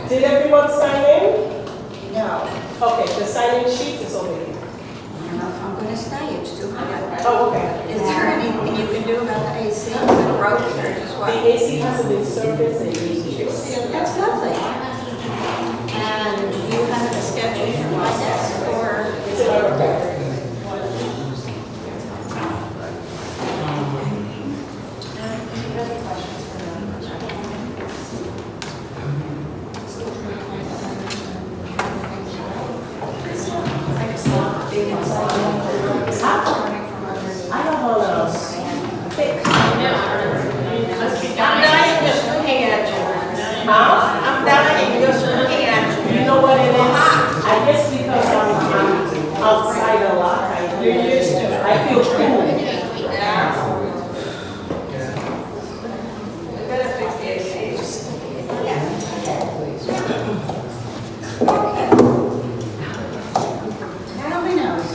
Did everyone sign in? No. Okay, the sign-in sheet is over here. I don't know if I'm going to stay, it's too hot. Oh, okay. Is there anything you can do about the AC? Is it broken or just The what? AC hasn't been serviced in years. That's lovely. And you have a schedule for my desk or? It's in our report. Outside a lot, you're used to it. I feel cool. We better fix the AC. Nobody knows.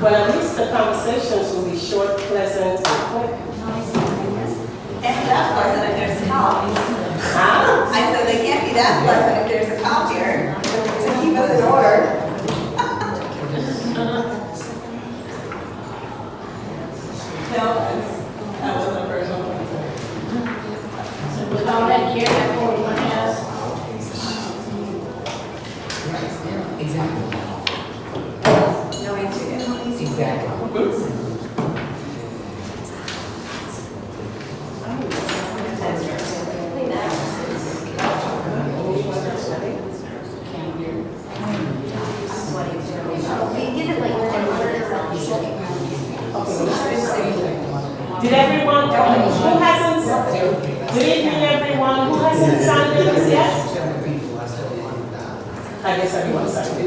Well, at least the conversations will be short, pleasant, and quick. And that pleasant if there's copies. Huh? I said they can't be that pleasant if there's a copier to keep us in order. No, that wasn't the first one. All that care that everyone has. Exactly. No answer yet. Exactly. Did everyone, who hasn't, good evening everyone, who hasn't signed in this yet? I guess everyone signed in.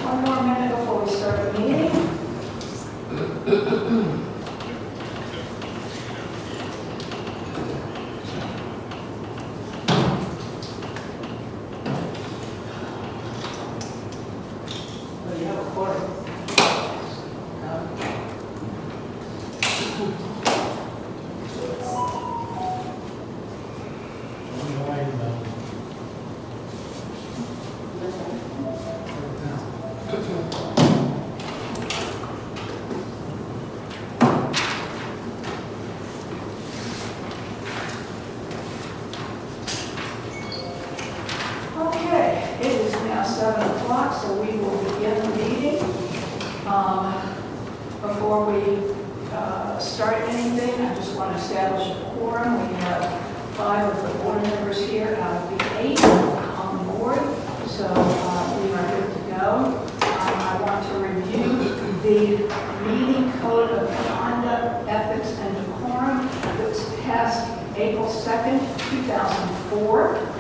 One more minute before we start the meeting. 7 o'clock, so we will begin the meeting. Before we start anything, I just want to establish a quorum. We have 5 of the board members here out of the 8 on the board, so we are good to go. I want to review the meeting code of conduct, ethics, and decorum that was passed April 2nd, 2004.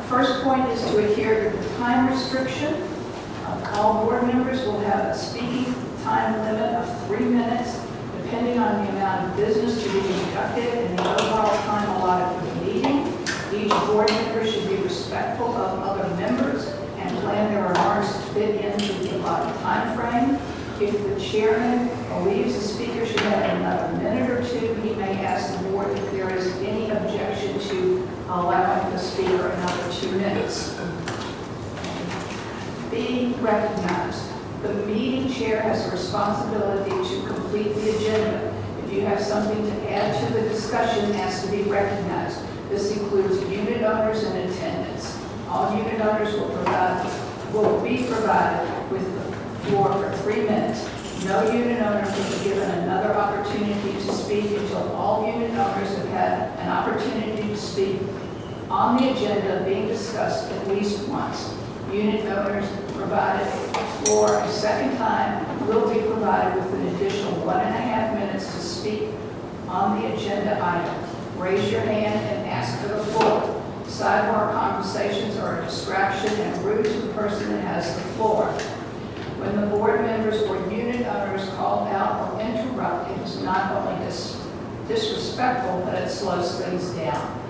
First point is to adhere to the time restriction. All board members will have a speaking time limit of 3 minutes, depending on the amount of business to be conducted and the overall time allotted for the meeting. Each board member should be respectful of other members and plan their remarks to fit into the allotted time frame. If the chairman believes the speaker should have another minute or two, he may ask the board if there is any objection to allowing the speaker another 2 minutes. Being recognized. The meeting chair has a responsibility to complete the agenda. If you have something to add to the discussion, it has to be recognized. This includes unit owners in attendance. All unit owners will be provided with the floor for 3 minutes. No unit owner will be given another opportunity to speak until all unit owners have had an opportunity to speak on the agenda being discussed at least once. Unit owners provided the floor a second time will be provided with an additional 1.5 minutes to speak on the agenda item. Raise your hand and ask for the floor. Sidebar conversations are a distraction and rude to the person that has the floor. When the board members or unit owners call out or interrupt, it is not only disrespectful, but it slows things down.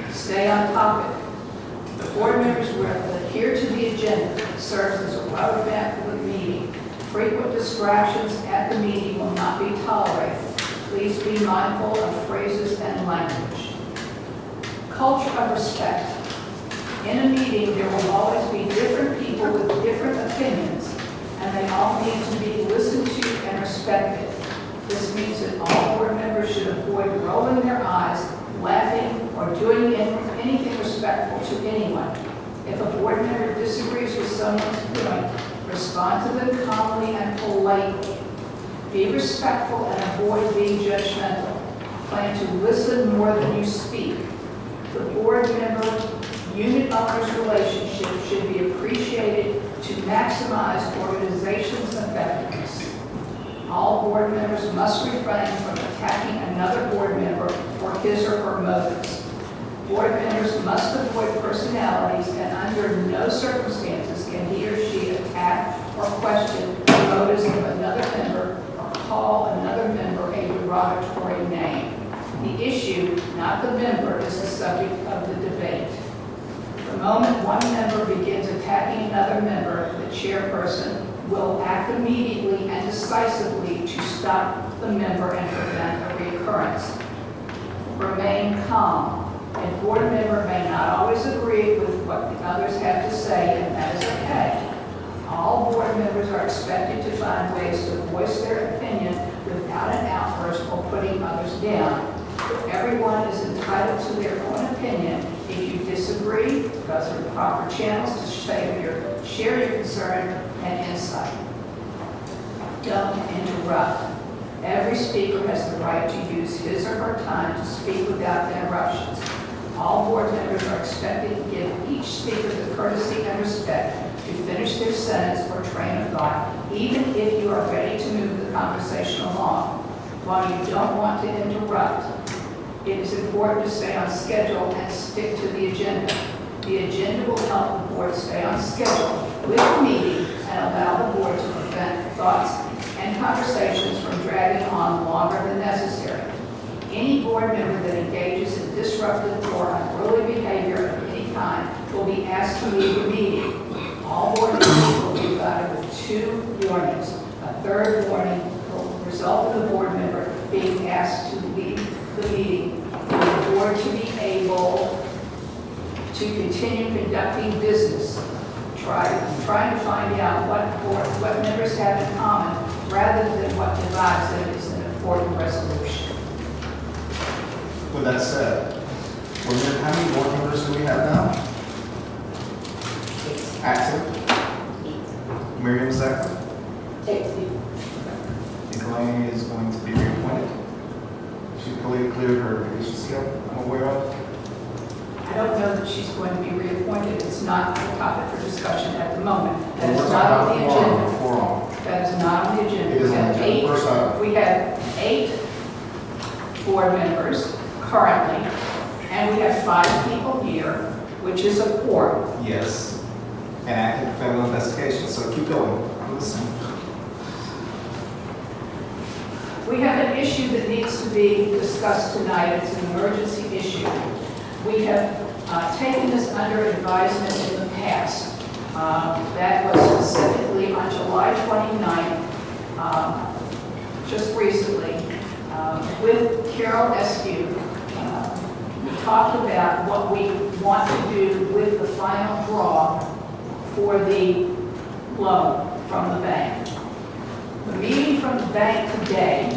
Stay on topic. The board members will adhere to the agenda. It serves as a roadmap for the meeting. Frequent distractions at the meeting will not be tolerated. Please be mindful of phrases and language. Culture of respect. In a meeting, there will always be different people with different opinions, and they all need to be listened to and respected. This means that all board members should avoid rolling their eyes, laughing, or doing anything respectful to anyone. If a board member disagrees with someone's point, respond to them calmly and politely. Be respectful and avoid being judgmental. Plan to listen more than you speak. The board member-unit owner's relationship should be appreciated to maximize organization's effectiveness. All board members must refrain from attacking another board member for his or her motives. Board members must avoid personalities, and under no circumstances can he or she attack or question the motives of another member or call another member a derogatory name. The issue, not the member, is the subject of the debate. The moment one member begins attacking another member, the chairperson will act immediately and decisively to stop the member and prevent a reoccurrence. Remain calm. A board member may not always agree with what the others have to say, and that is okay. All board members are expected to find ways to voice their opinion without an outburst or putting others down. Everyone is entitled to their own opinion. If you disagree, go through the proper channels to share your concern and insight. Don't interrupt. Every speaker has the right to use his or her time to speak without interruptions. All board members are expected to give each speaker the courtesy and respect to finish their sentence or train of thought, even if you are ready to move the conversation along. While you don't want to interrupt, it is important to stay on schedule and stick to the agenda. The agenda will help the board stay on schedule with the meeting and allow the board to prevent thoughts and conversations from dragging on longer than necessary. Any board member that engages in disruptive or unruly behavior of any kind will be asked to leave the meeting. All board members will be provided with 2 warnings. A third warning will result in the board member being asked to leave the meeting for the board to be able to continue conducting business. Trying to find out what members have in common rather than what divides them is an important resolution. With that said, how many board members do we have now? Active? Miriam second? Elaine is going to be reappointed. She cleared her vacation scale, I'm aware of. I don't know that she's going to be reappointed. It's not a topic for discussion at the moment. That We're is talking not on about the quorum, agenda. quorum. That is not on the agenda. It is We on have the agenda. First item. We have 8 board members currently, and we have 5 people here, which is a quorum. Yes. And active federal investigation, so keep going. I'm listening. We have an issue that needs to be discussed tonight. It's an emergency issue. We have taken this under advisement in the past. That was specifically on July 29th, just recently, with Carol Eskew. We talked about what we want to do with the final draw for the loan from the bank. The meeting from the bank today,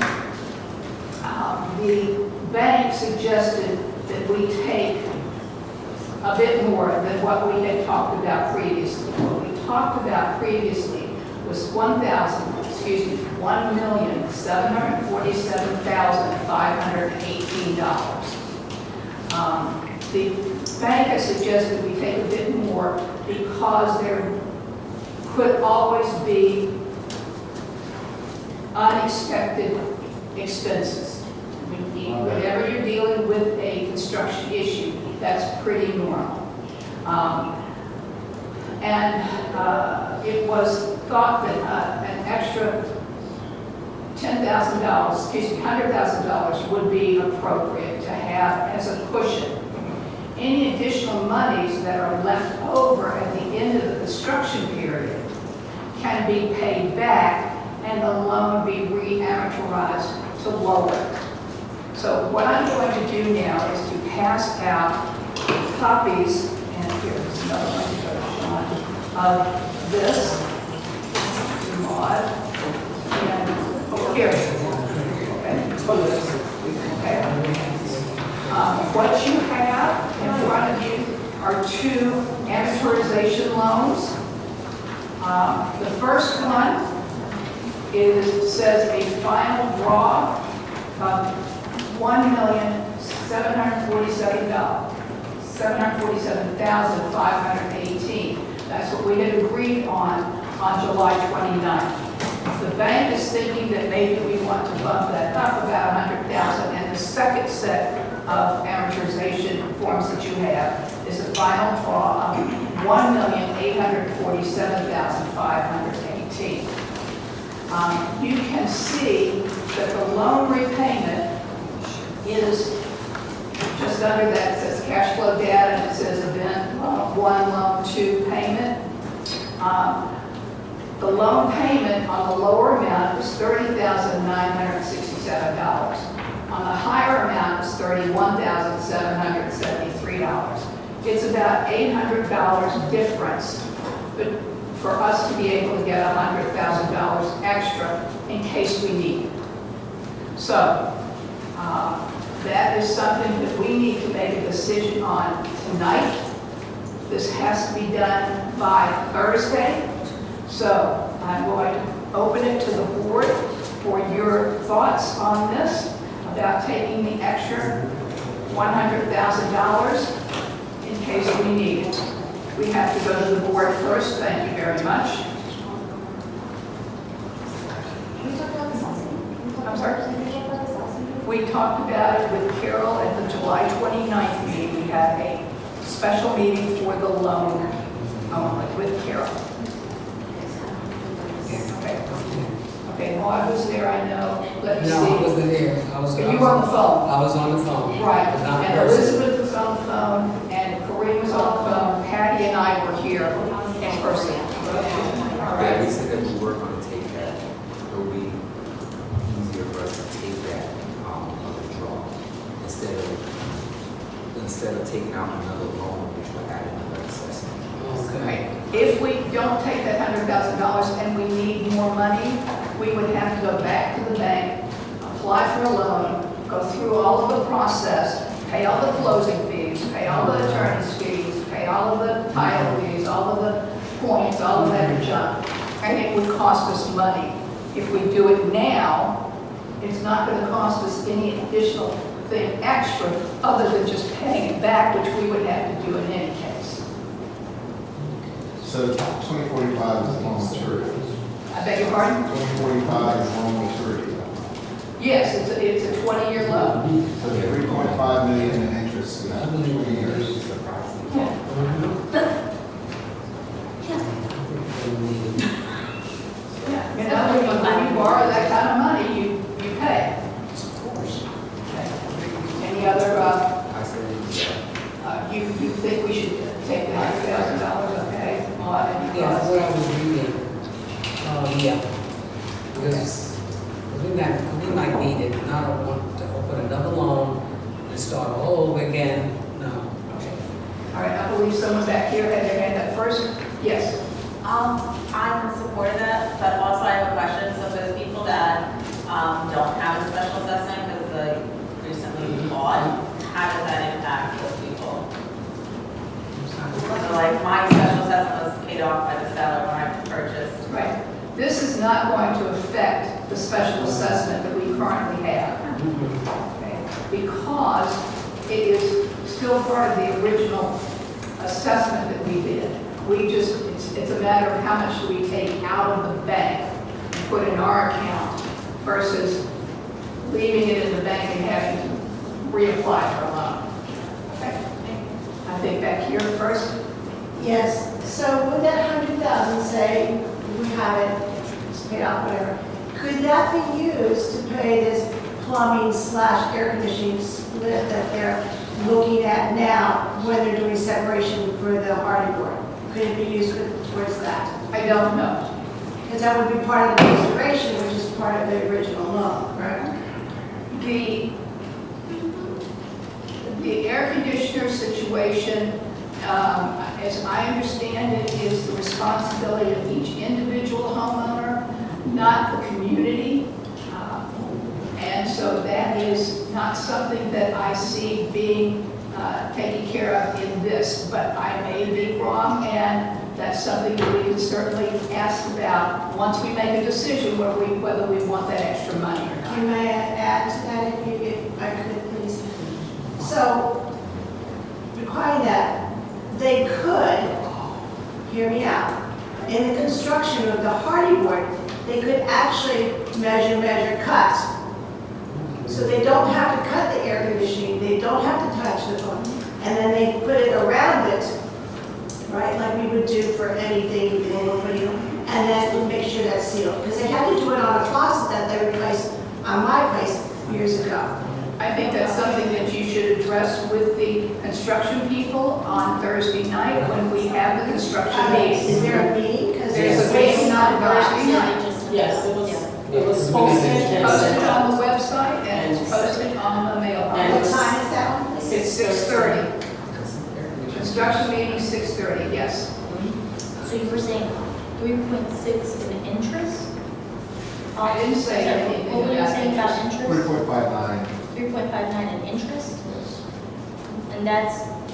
the bank suggested that we take a bit more than what we had talked about previously. What we talked about previously was $1,747,518. The bank has suggested we take a bit more because there could always be unexpected expenses. Whenever you're dealing with a construction issue, that's pretty normal. It was thought that an extra $100,000 would be appropriate to have as a cushion. Any additional monies that are left over at the end of the construction period can be paid back and the loan be re-amortized to lower it. So what I'm going to do now is to pass out copies, and here's another one to go to Sean, of this, Maud, and here. Okay. What you have in front of you are 2 amortization loans. The first one says a final draw of $1,747,518. That's what we had agreed on July 29th. The bank is thinking that maybe we want to bump that up about $100,000, and the second set of amortization forms that you have is a final draw of $1,847,518. You can see that the loan repayment is just under that. It says cash flow data, and it says event 1, loan 2 payment. The loan payment on the lower amount is $30,967. On the higher amount is $31,773. It's about $800 difference, but for us to be able to get $100,000 extra in case we need it. So that is something that we need to make a decision on tonight. This has to be done by Thursday. So I'm going to open it to the board for your thoughts on this, about taking the extra $100,000 in case we need it. We have to go to the board first. Thank you very much. I'm sorry? We talked about it with Carol at the July 29th meeting. We had a special meeting for the loan only with Carol. Okay, Maud was there, I know. Let me see. No, I wasn't there. You were on the phone. I was on the phone. Right, But not in and person. Elizabeth was on the phone, and Corinne was on the phone, Patty and I were here in person. All Yeah, right. we said that we were going to take that. It'll be easier for us to take that other draw instead of taking out another loan, which will add another assessment. Right. If we don't take that $100,000 and we need more money, we would have to go back to the bank, apply for a loan, go through all of the process, pay all the closing fees, pay all the attorney's fees, pay all of the title fees, all of the points, all of that junk. And it would cost us money. If we do it now, it's not going to cost us any additional thing extra other than just paying it back, which we would have to do in any case. So 2045 is long maturity. I beg your pardon? 2045 is long maturity. Yes, it's a 20-year loan. So 3.5 million in interest in 20 years. You know, when you borrow that kind of money, you pay. Of course. Any other, I said, you think we should take the $100,000, okay? On any Yeah, cost? what I was reading, yeah. Because we might need it, and I don't want to open another loan and start all over again, no. Okay. All right, I believe someone back here had their hand up first. Yes. I'm in support of that, but also I have a question. So for the people that don't have a special assessment because they recently bought, how does that impact those people? So like my special assessment was paid off by the seller when I purchased. Right. This is not going to affect the special assessment that we currently have. Okay? Because it is still part of the original assessment that we did. We just, it's a matter of how much do we take out of the bank and put in our account versus leaving it in the bank and having to reapply for a loan. Okay? I think back here first. Yes, so with that 100,000, say we have it, it's paid off, whatever, could that be used to pay this plumbing / air conditioning split that they're looking at now when they're doing separation for the hardy board? Could it be used towards that? I don't know. Because that would be part of the consideration, which is part of the original loan, correct? The air conditioner situation, as I understand it, is the responsibility of each individual homeowner, not the community. And so that is not something that I see being taken care of in this, but I may be wrong, and that's something that we can certainly ask about once we make a decision whether we want that extra money or not. You may add to that if I could, please. So, requiring that, they could, hear me out, in the construction of the hardy board, they could actually measure, cut. So they don't have to cut the air conditioning, they don't have to touch the phone, and then they put it around it, right, like we would do for anything, and then make sure that's sealed. Because they had to do it on a faucet that they replaced on my place years ago. I think that's something that you should address with the construction people on Thursday night when we have the construction Is meeting. there a meeting? Because There's a meeting on Thursday night. Yes, it was posted. and Posted sent out. on the website and it's posted on the What mailbox. time is that one? It's 6:30. Construction meeting, 6:30, yes. So you were saying 3.6 in interest? I didn't say anything What were you about saying about interest. interest? 3.59. 3.59 in interest? And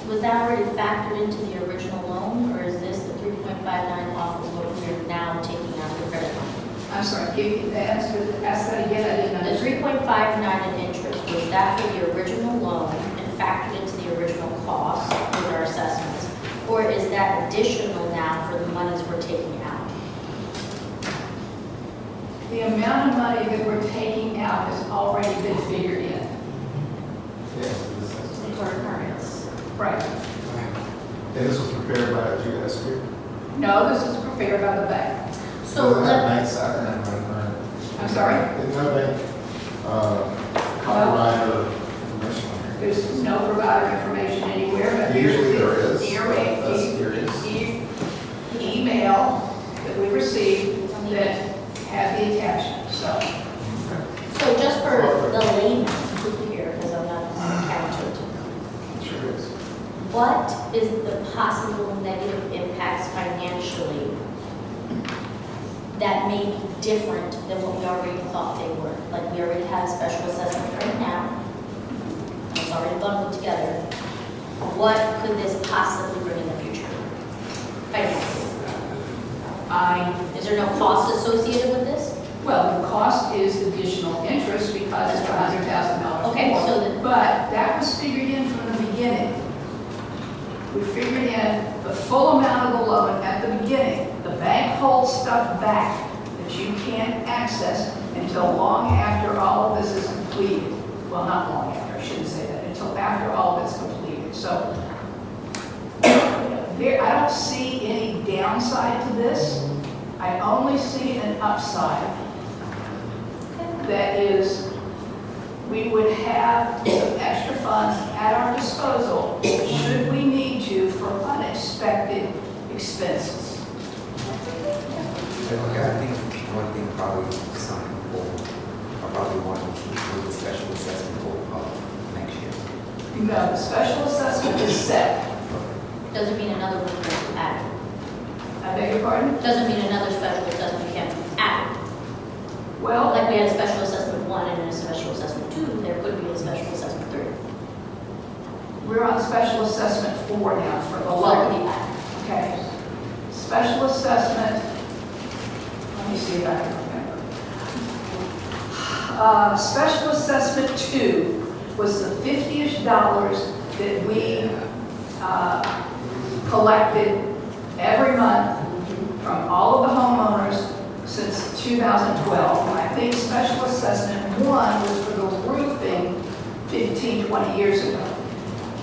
was that already factored into the original loan, or is this the 3.59 off of what we're now taking out the credit line? I'm sorry, ask that again, I didn't The understand. 3.59 in interest, was that for the original loan and factored into the original cost with our assessments? Or is that additional now for the monies we're taking out? The amount of money that we're taking out has already been figured in. Yes. Right. And this was prepared by a GS group. No, this is prepared by the bank. So Doesn't have let, bank side, and I'm sorry? There's no bank, copyright or information on here. There's no provider information anywhere, but Usually there is. Here, That's curious. email that we received that had the attachment, so. so just for the layman here, because I'm not an accountant, Sure is. what is the possible negative impacts financially that may be different than what we already thought they were? Like, we already have a special assessment right now, it's already bundled together, what could this possibly bring in the future? Financially? Is there no cost associated with this? Well, the cost is additional interest because it's $100,000. Okay, more. so the- But that was figured in from the beginning. We figured in the full amount of the loan at the beginning. The bank holds stuff back that you can't access until long after all of this is completed. Well, not long after, I shouldn't say that, until after all of it's completed. So I don't see any downside to this. I only see an upside. That is, we would have some extra funds at our disposal should we need to for unexpected expenses. Okay, I think one thing probably some people are probably wanting to do the special assessment for next year. No, the special assessment is set. Doesn't mean another one can be added. I beg your pardon? Doesn't mean another special assessment can't be added. Well, Like we had a special assessment 1 and a special assessment 2, there could be a special assessment 3. we're on special assessment 4 now for the So it could be loan. added. Okay. Special assessment, let me see if I can remember. Special assessment 2 was the $50-ish that we collected every month from all of the homeowners since 2012. And I think special assessment 1 was for the roofing 15, 20 years ago.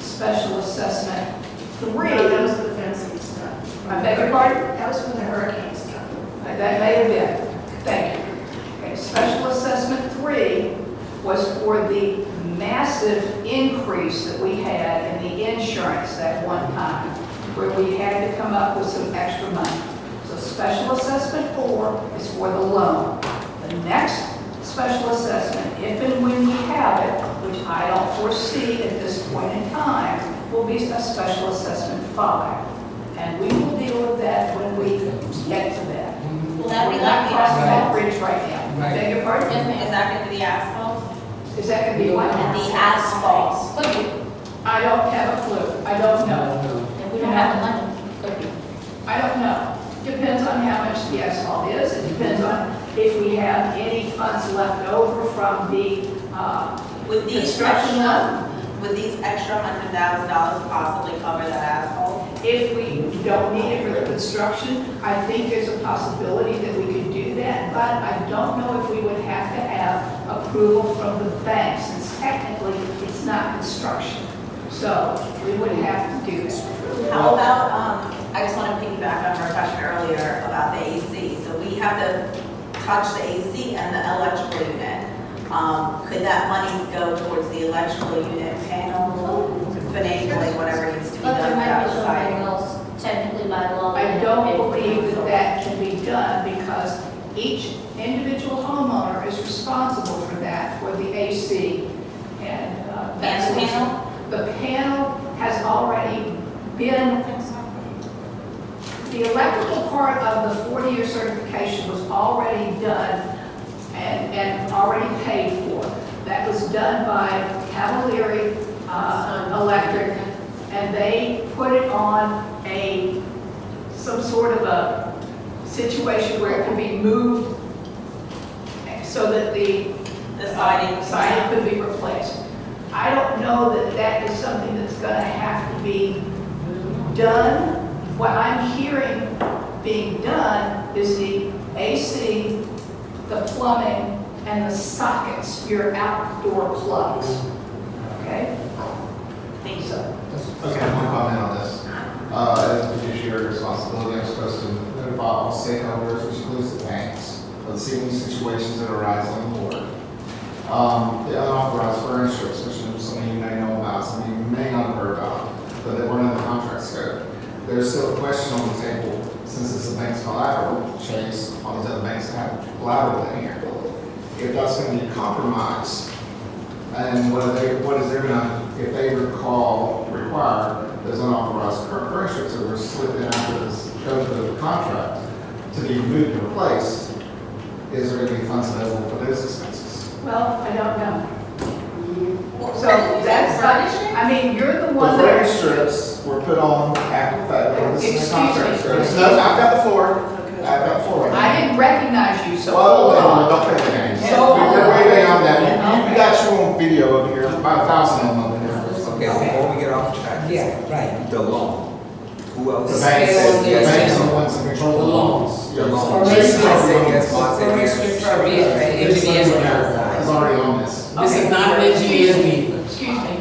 Special assessment 3. No, that was the fencing stuff. I beg your pardon? That was from the hurricane stuff. That may have been. Thank you. Okay, special assessment 3 was for the massive increase that we had in the insurance at one time, where we had to come up with some extra money. So special assessment 4 is for the loan. The next special assessment, if and when we have it, which I don't foresee at this point in time, will be a special assessment 5. And we will deal with that when we get to that. Will that be We're not like the crossing that asphalt? bridge right now. Right. Beg your pardon? Yes, ma'am. Is that going to be the asphalt? Is that going to be what? The asphalt. Could be. I don't have a clue. I don't know. If we don't have the money, could be. I don't know. Depends on how much the asphalt is. It depends on if we have any funds left over from the Would these construction extra, loan. would these extra $100,000 possibly cover that asphalt? If we don't need it for the construction, I think there's a possibility that we could do that, but I don't know if we would have to have approval from the bank, since technically it's not construction. So we would have to do that. How about, I just want to piggyback on our question earlier about the AC. So we have to touch the AC and the electrical unit. Could that money go towards the electrical unit panel, finagling, whatever needs to be But there done might be some outside? renewals, technically by law. I don't believe that that can be done because each individual homeowner is responsible for that, for the AC. And that's And the panel? The panel has already been, the electrical part of the 40-year certification was already done and already paid for. That was done by Cavalieri Electric, and they put it on some sort of a situation where it can be moved so that the The siding? siding could be replaced. I don't know that that is something that's going to have to be done. What I'm hearing being done is the AC, the plumbing, and the sockets, your outdoor plugs. Okay? Thank you. So, Okay, one comment on this. As a fiduciary responsibility, I'm supposed to notify all stakeholders, which includes the banks, of the same situations that arise on the board. The unauthorized furnishers, which some of you may know about, some of you may not have heard about, but they weren't in the contract scope. There's still a question on the table, since it's a bank's collateral, Chase, all these other banks have collateral in here. If that's going to be compromised, and what is they're gonna, if they require those unauthorized furnishers that were slipped in after this go to the contract to be moved and replaced, is there going to be funds available for those expenses? well, I don't know. So So that's furnishing? I mean, you're the The one framing that, strips were put on after the fact. This is Excuse the contract. me. strips. No, I've got the floor. I've got the floor. I didn't recognize you, so Well, hold on. don't play the games. So You're way beyond that. Okay. You got your own video over here, about 1,000 of them over here. Okay, before we get off track. Yeah, right. The loan. Who else? The bank Scale says, on the the banks are agenda. the ones that control the The loans. The loan. For She instance, said yes, Mark said For yes. instance, engineer's meeting. It's already on this. This is not an engineer's meeting. Excuse me.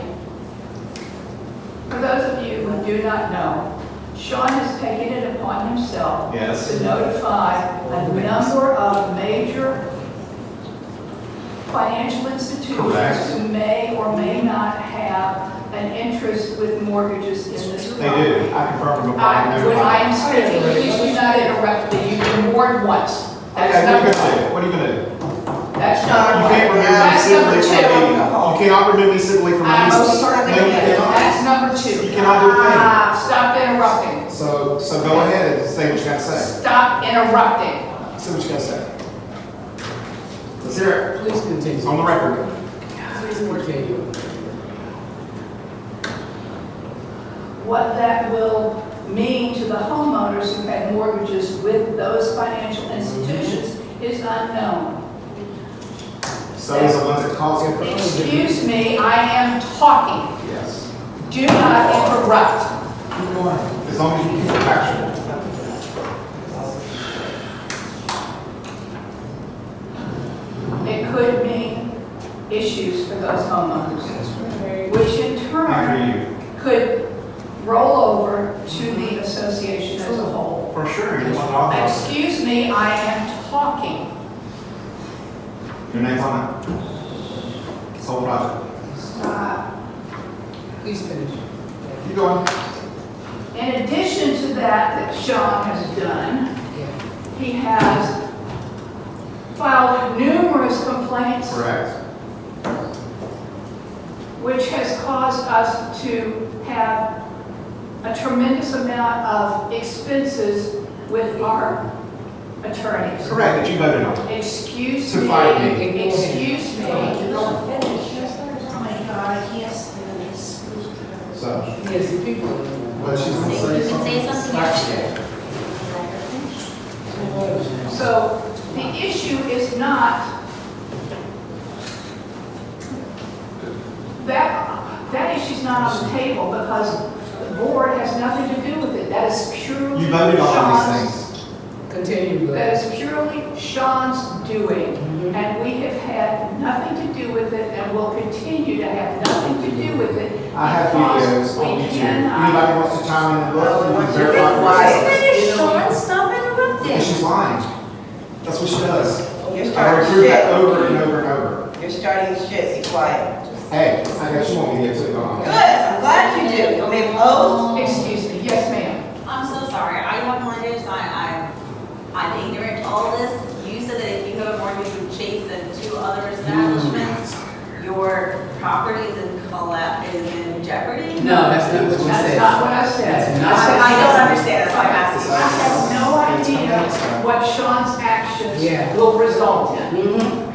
For those of you who do not know, Sean has taken it upon himself Yes. to notify a number of major financial institutions Correct. who may or may not have an interest with mortgages in this They property. do. I confirmed before. When I am speaking, please do not interrupt me. You've been warned once. Okay, That's what are you number gonna two. do? What are you gonna do? That's You number can't one. remove me That's civilly number from a two. meeting. You cannot remove me civilly from a I meeting. most certainly No, you can. cannot. That's number two. You cannot do a thing. Stop interrupting. So go ahead and say what you gotta say. Stop interrupting. Say what you gotta say. Let's hear it. Please continue. It's on the record. Please continue. What that will mean to the homeowners who had mortgages with those financial institutions is unknown. So is the ones that cause it. Excuse me, I am talking. Yes. Do not interrupt. As long as you keep it factual. It could mean issues for those homeowners, which in And turn for you. could roll over to the association as a whole. For sure. You want all those. Excuse me, I am talking. Your name's on it. This whole project. Stop. Please finish. Keep going. In addition to that Sean has done, Yeah. he has filed numerous complaints, Correct. which has caused us to have a tremendous amount of expenses with our attorneys. Correct, that you voted on. Excuse To fight me, me. excuse me. Oh my God, I can't stand this. So, Yes, the people. but she's gonna You say can something. say something else. So the issue is not that issue's not on the table because the board has nothing to do with it. That is purely You voted on all Sean's. these things. Continue, That Blaire. is purely Sean's doing, and we have had nothing to do with it, and will continue to have nothing to do with it. I have because videos on we YouTube. cannot- Anybody wants to chime in and look, you can verify. Be what quiet. she says. Sean, stop Yeah, interrupting. she's lying. That's what she does. You're I starting reprove that shit. over and over and over. You're starting shit. Be quiet. Hey, I got you on video too, don't Good. I? I'm glad you do. You want me to pose? Excuse me, yes, ma'am. I'm so sorry, I have mortgage, I'm ignorant to all this. You said that if you have a mortgage with Chase and two other establishments, your property is in jeopardy? No, that's not what you That's said. not what I said. That's not- I said- I don't understand, that's why I'm asking. I have no idea what Sean's actions Yeah. will result in.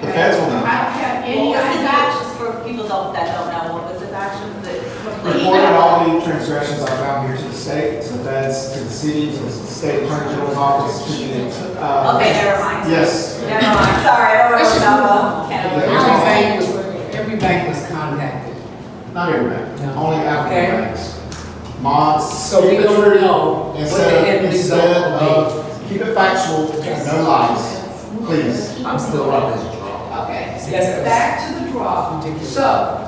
The feds will I know. don't have any What was his idea. actions for people that don't know? What was his actions that? Reported all the transgressions I found here to the state, to the feds, to the city, to the state attorney general's office, to the, Okay, never mind. yes. Never mind, sorry, I don't Let's just know. Every bank was contacted. Not every bank, No. only Okay. applicant banks. Mods. So we don't know what the end result Instead will of, keep it factual, no lies, please. I'm still on this draw. Okay, Yes, back to the draw. Ridiculous. So,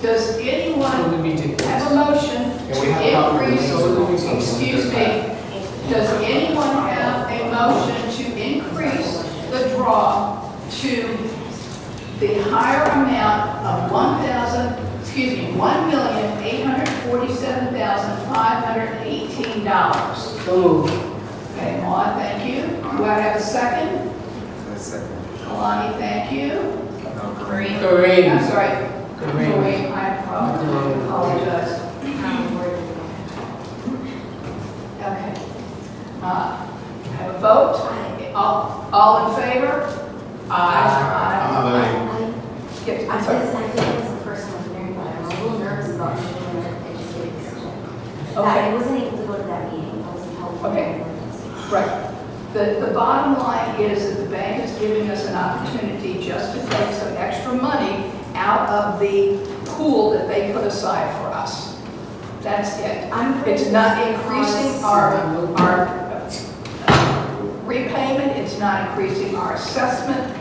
does It anyone would be ridiculous. have a motion And we to have a copy of the increase, minutes. excuse me, does anyone have a motion to increase the draw to the higher amount of $1,847,518? So moved. Okay, Maud, thank you. Do I have a second? That's second. Alani, thank you. Marie. Kareem. I'm sorry. Kareem. Kareem, I apologize. Okay. Have a vote? All in favor? I'm not voting. Yes, I I'm sorry. feel like it's the first time I'm hearing about it. I'm a little nervous about Okay. I wasn't able to go to that meeting, I wasn't helpful. Okay. Right. The bottom line is that the bank is giving us an opportunity just to take some extra money out of the pool that they put aside for us. That's it. It's not increasing our repayment, it's not increasing our assessment.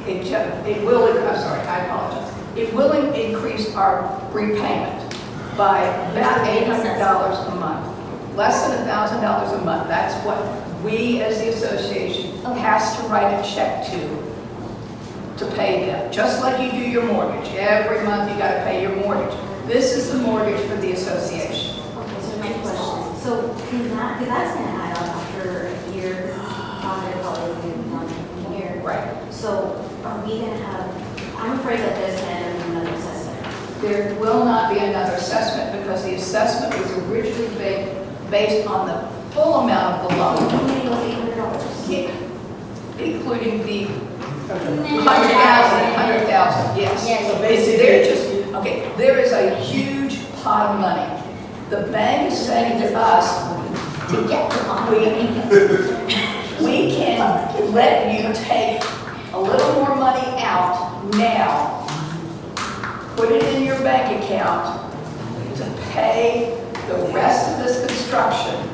It will, I'm sorry, I apologize. It will increase our repayment by about $800 a month. Less than $1,000 a month. That's what we as the association has to write a check to pay them. Just like you do your mortgage. Every month you gotta pay your mortgage. This is the mortgage for the association. Okay, so my question, so can that, because that's gonna add up after a year, probably a year. Right. So are we gonna have, I'm afraid that there's gonna end up another assessment. There will not be another assessment because the assessment was originally based on the full amount of the loan. How many was $800? Yeah. Including the Then- 100,000, yes. Yes. So They're basically, just, okay, there is a huge pot of money. The bank is saying to us, To get the money. we can let you take a little more money out now, put it in your bank account to pay the rest of this construction.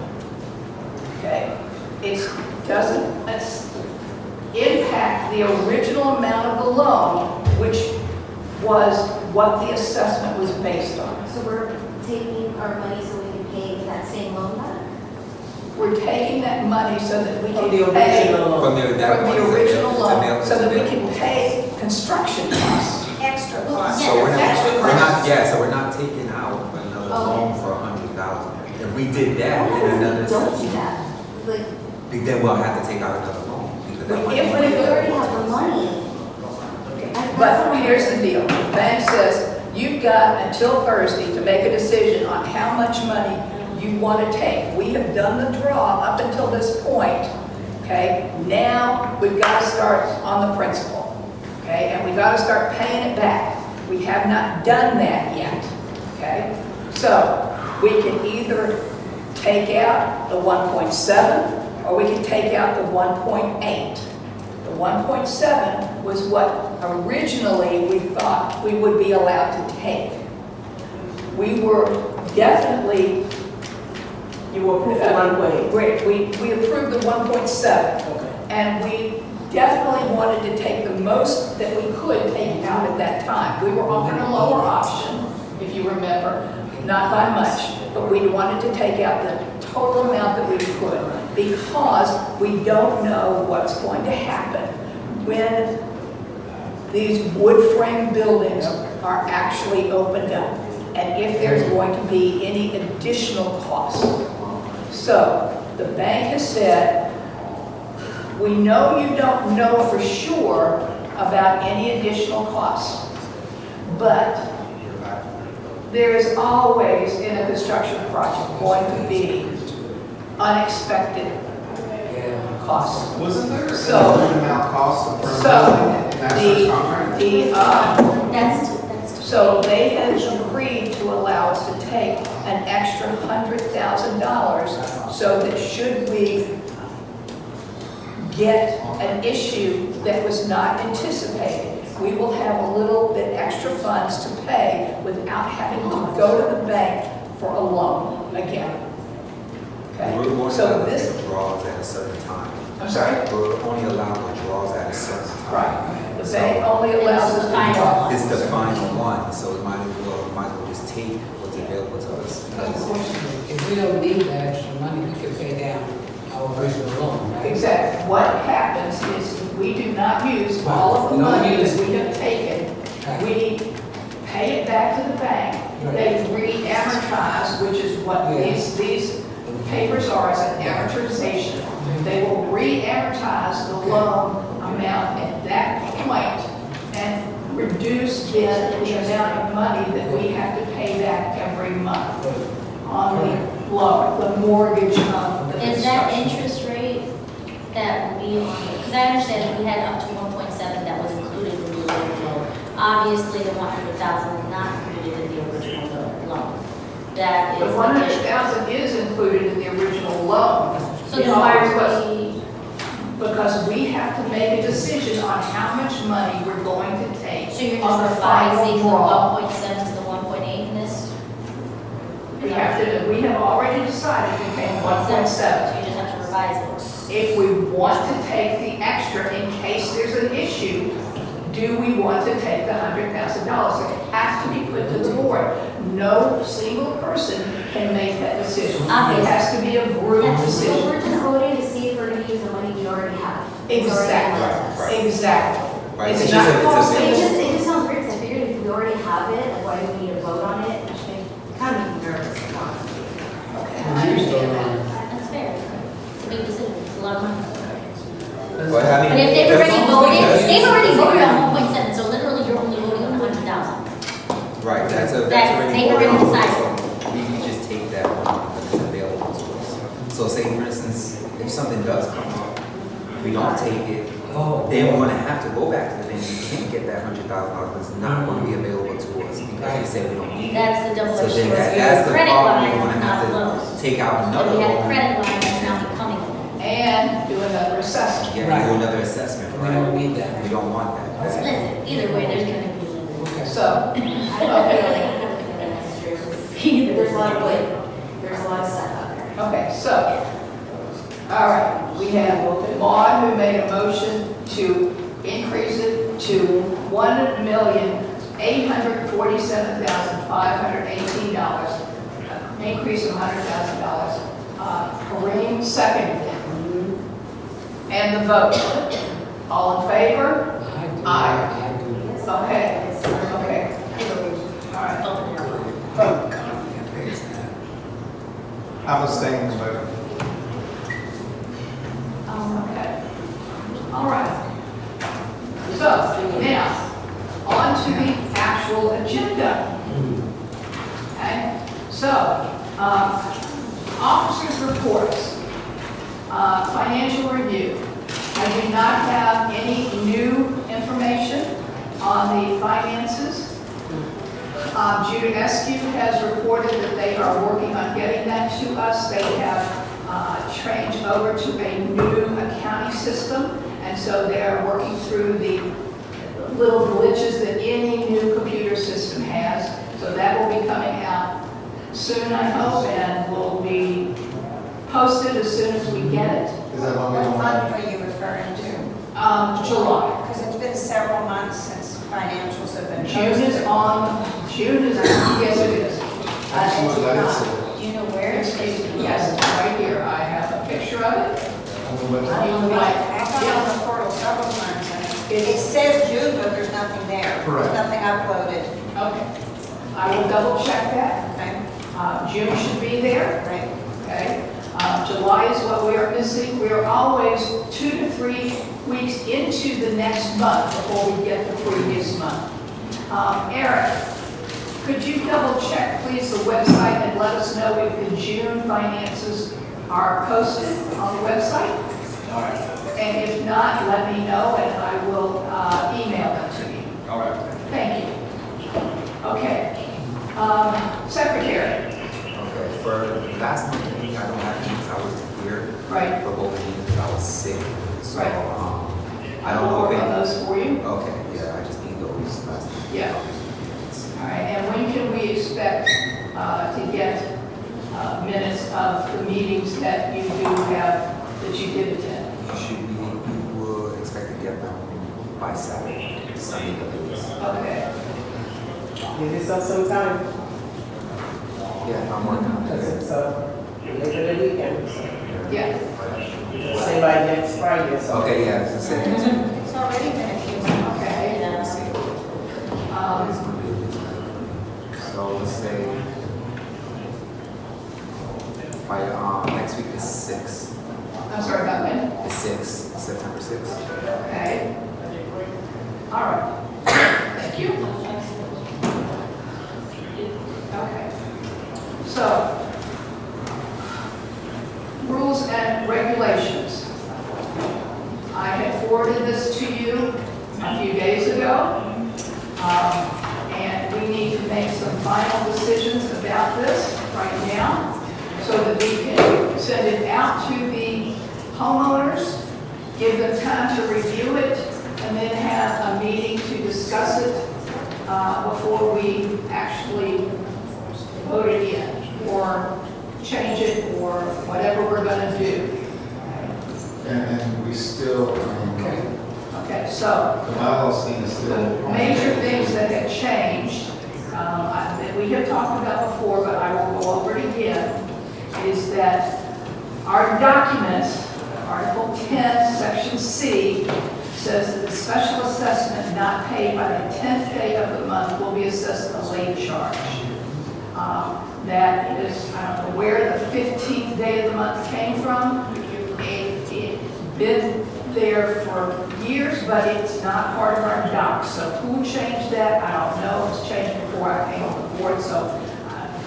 Okay? It doesn't impact the original amount of the loan, which was what the assessment was based on. So we're taking our money so we can pay that same loan back? We're taking that money so that we from can the pay original loan. from the original loan, so that we can pay construction costs. Extra Well, cost. yes. So we're Extra not, costs. so we're not taking out another Okay. loan for 100,000. If we did that, then another Don't do assessment, that. Like, then we'll have to take out another loan. Because that If money- we we already have the money. But here's the deal, the bank says, you've got until Thursday to make a decision on how much money you want to take. We have done the draw up until this point, okay? Now, we've got to start on the principal, okay? And we've got to start paying it back. We have not done that yet, okay? So, we can either take out the 1.7, or we can take out the 1.8. The 1.7 was what originally we thought we would be allowed to take. We were definitely, You were approved for 1.8. great, we approved the 1.7. Okay. And we definitely wanted to take the most that we could take out at that time. We were offered a lower option, if you remember, not by much, but we wanted to take out the total amount that we could because we don't know what's going to happen when these wood frame buildings are actually opened up and if there's going to be any additional costs. So the bank has said, we know you don't know for sure about any additional costs, but there is always in a construction project going to be unexpected Yeah. costs. Wasn't there a So- certain amount cost of So, permit in that first contract? So they have agreed to allow us to take an extra $100,000 so that should we get an issue that was not anticipated, we will have a little bit extra funds to pay without having to go to the bank for a loan again. Okay? We're only So allowed to this, take draws at a certain time. I'm sorry? We're only allowed to draws at a certain time. Right. The bank only allows us to Final draw. one. It's the final one, so we might as well just take what's available to us. If we don't need that extra money, we can pay down our original loan, right? Exactly. What happens is if we do not use all of the money that we have taken, we pay it back to the bank. They re-amortize, which is what these papers are, as an amortization. They will re-amortize the loan amount at that point and reduce then the amount of money that we have to pay back every month on the loan, the mortgage of the Is that construction. interest rate that will be on, because I understand we had up to 1.7 that was included in the original loan. Obviously, the 100,000 is not included in the original loan. that The is. 100,000 is included in the original loan. So then why are we, Because we have to make a decision on how much money we're going to take so you're on just the final revising the draw. 1.7 to the 1.8 in this? We have already decided to pay 1.7. So you just have to revise it. If we want to take the extra in case there's an issue, do we want to take the $100,000? It has to be put to the board. No single person can make that decision. It has to be a group So decision. we're just voting to see if we're gonna use the money we already have. It's already Exactly. allowed us. Right. Exactly. Right, It's it's not just a- costing It us- just sounds weird, because I figured if we already have it, like, why do we need to vote on it? Which makes kind of nervous, to be honest with you. Okay. I understand that. That's fair. It's a big decision. It's a lot of money. But I mean. But if they've as already long as we voted, does- they've already voted on 1.7, so literally you're only voting on 100,000. Right, that's That's- already. they've already voted on, decided. so we just take that one that's available to us. So say for instance, if something does come up, we don't take it, then we're gonna have to go back to the bank. We can't get that $100,000, it's not gonna be available to us because we said we don't need it. That's the double So edged then sword. that's the Credit problem, line, we're gonna not have loans. to take out another And we had a loan. credit line that's now becoming a loan. And do another assessment. Yeah, we do another assessment, We don't right? need that. We don't want that. Listen, either way, there's gonna be. So, I don't feel like that's true. There's a lot of, like, there's a lot of stuff out there. okay, so, all right, we have Maud who made a motion to increase it to $1,847,518, increase of $100,000. Kareem seconded it. And the vote. All in favor? Aye. Okay, okay, all right. Vote. I'm abstaining from voting. Okay. All right. So, now, on to the actual agenda. Okay, so, officers' reports, financial review. I do not have any new information on the finances. Judy Eskew has reported that they are working on getting that to us. They have changed over to a new accounting system, and so they are working through the little glitches that any new computer system has. So that will be coming out soon, I hope, and will be posted as soon as we get it. Is that what we What want? month are you referring to? July. Because it's been several months since financials have been June posted. is on, June is, yes it is. I just wanted to let it sit. Do you know where it's supposed to be? Yes, right here, I have a picture of it. On the website. I don't know, I've gone on the portal several times, and it says June, but there's nothing there. Correct. There's nothing uploaded, Okay. I will double check that. okay? June should be there, Right. okay? July is what we are missing. We are always 2 to 3 weeks into the next month before we get the previous month. Eric, could you double check, please, the website and let us know if the June finances are posted on the website? All right. And if not, let me know and I will email them to you. All right. Thank you. Okay. Secretary. Okay, for last month, meeting, I don't have meetings, I was here Right. for both meetings, because I was sick. So, Right. I don't know Work if on it, those for you. okay, yeah, I just need those last. Yeah. All right, and when can we expect to get minutes of the meetings that you do have, that you did attend? You will expect to get them by Saturday, Sunday the latest. Okay. Give yourself some time, Yeah, I'm working on because that. it's later the weekend, so Yeah. say by next Friday, so. Okay, yeah, it's the same. It's already been a few months. Okay. It's gonna be a bit tight. So let's say by next week is 6. I'm sorry about when? The 6th, September 6th. Okay. All right. Thank you. Okay. So, rules and regulations. I had forwarded this to you a few days ago. And we need to make some final decisions about this. so that we can send it out to the homeowners, give them time to review it, and then have a meeting to discuss it before we actually vote it in, or change it, or whatever we're gonna do. And we still, Okay, so, the bylaws thing is the still. major things that have changed, that we have talked about before, but I will go over it again, is that our documents, Article 10, Section C, says that the special assessment not paid by the 10th day of the month will be assessed a late charge. That is, I don't know where the 15th day of the month came from. It's been there for years, but it's not part of our docs. So who changed that? I don't know. It was changed before I came on the board. So,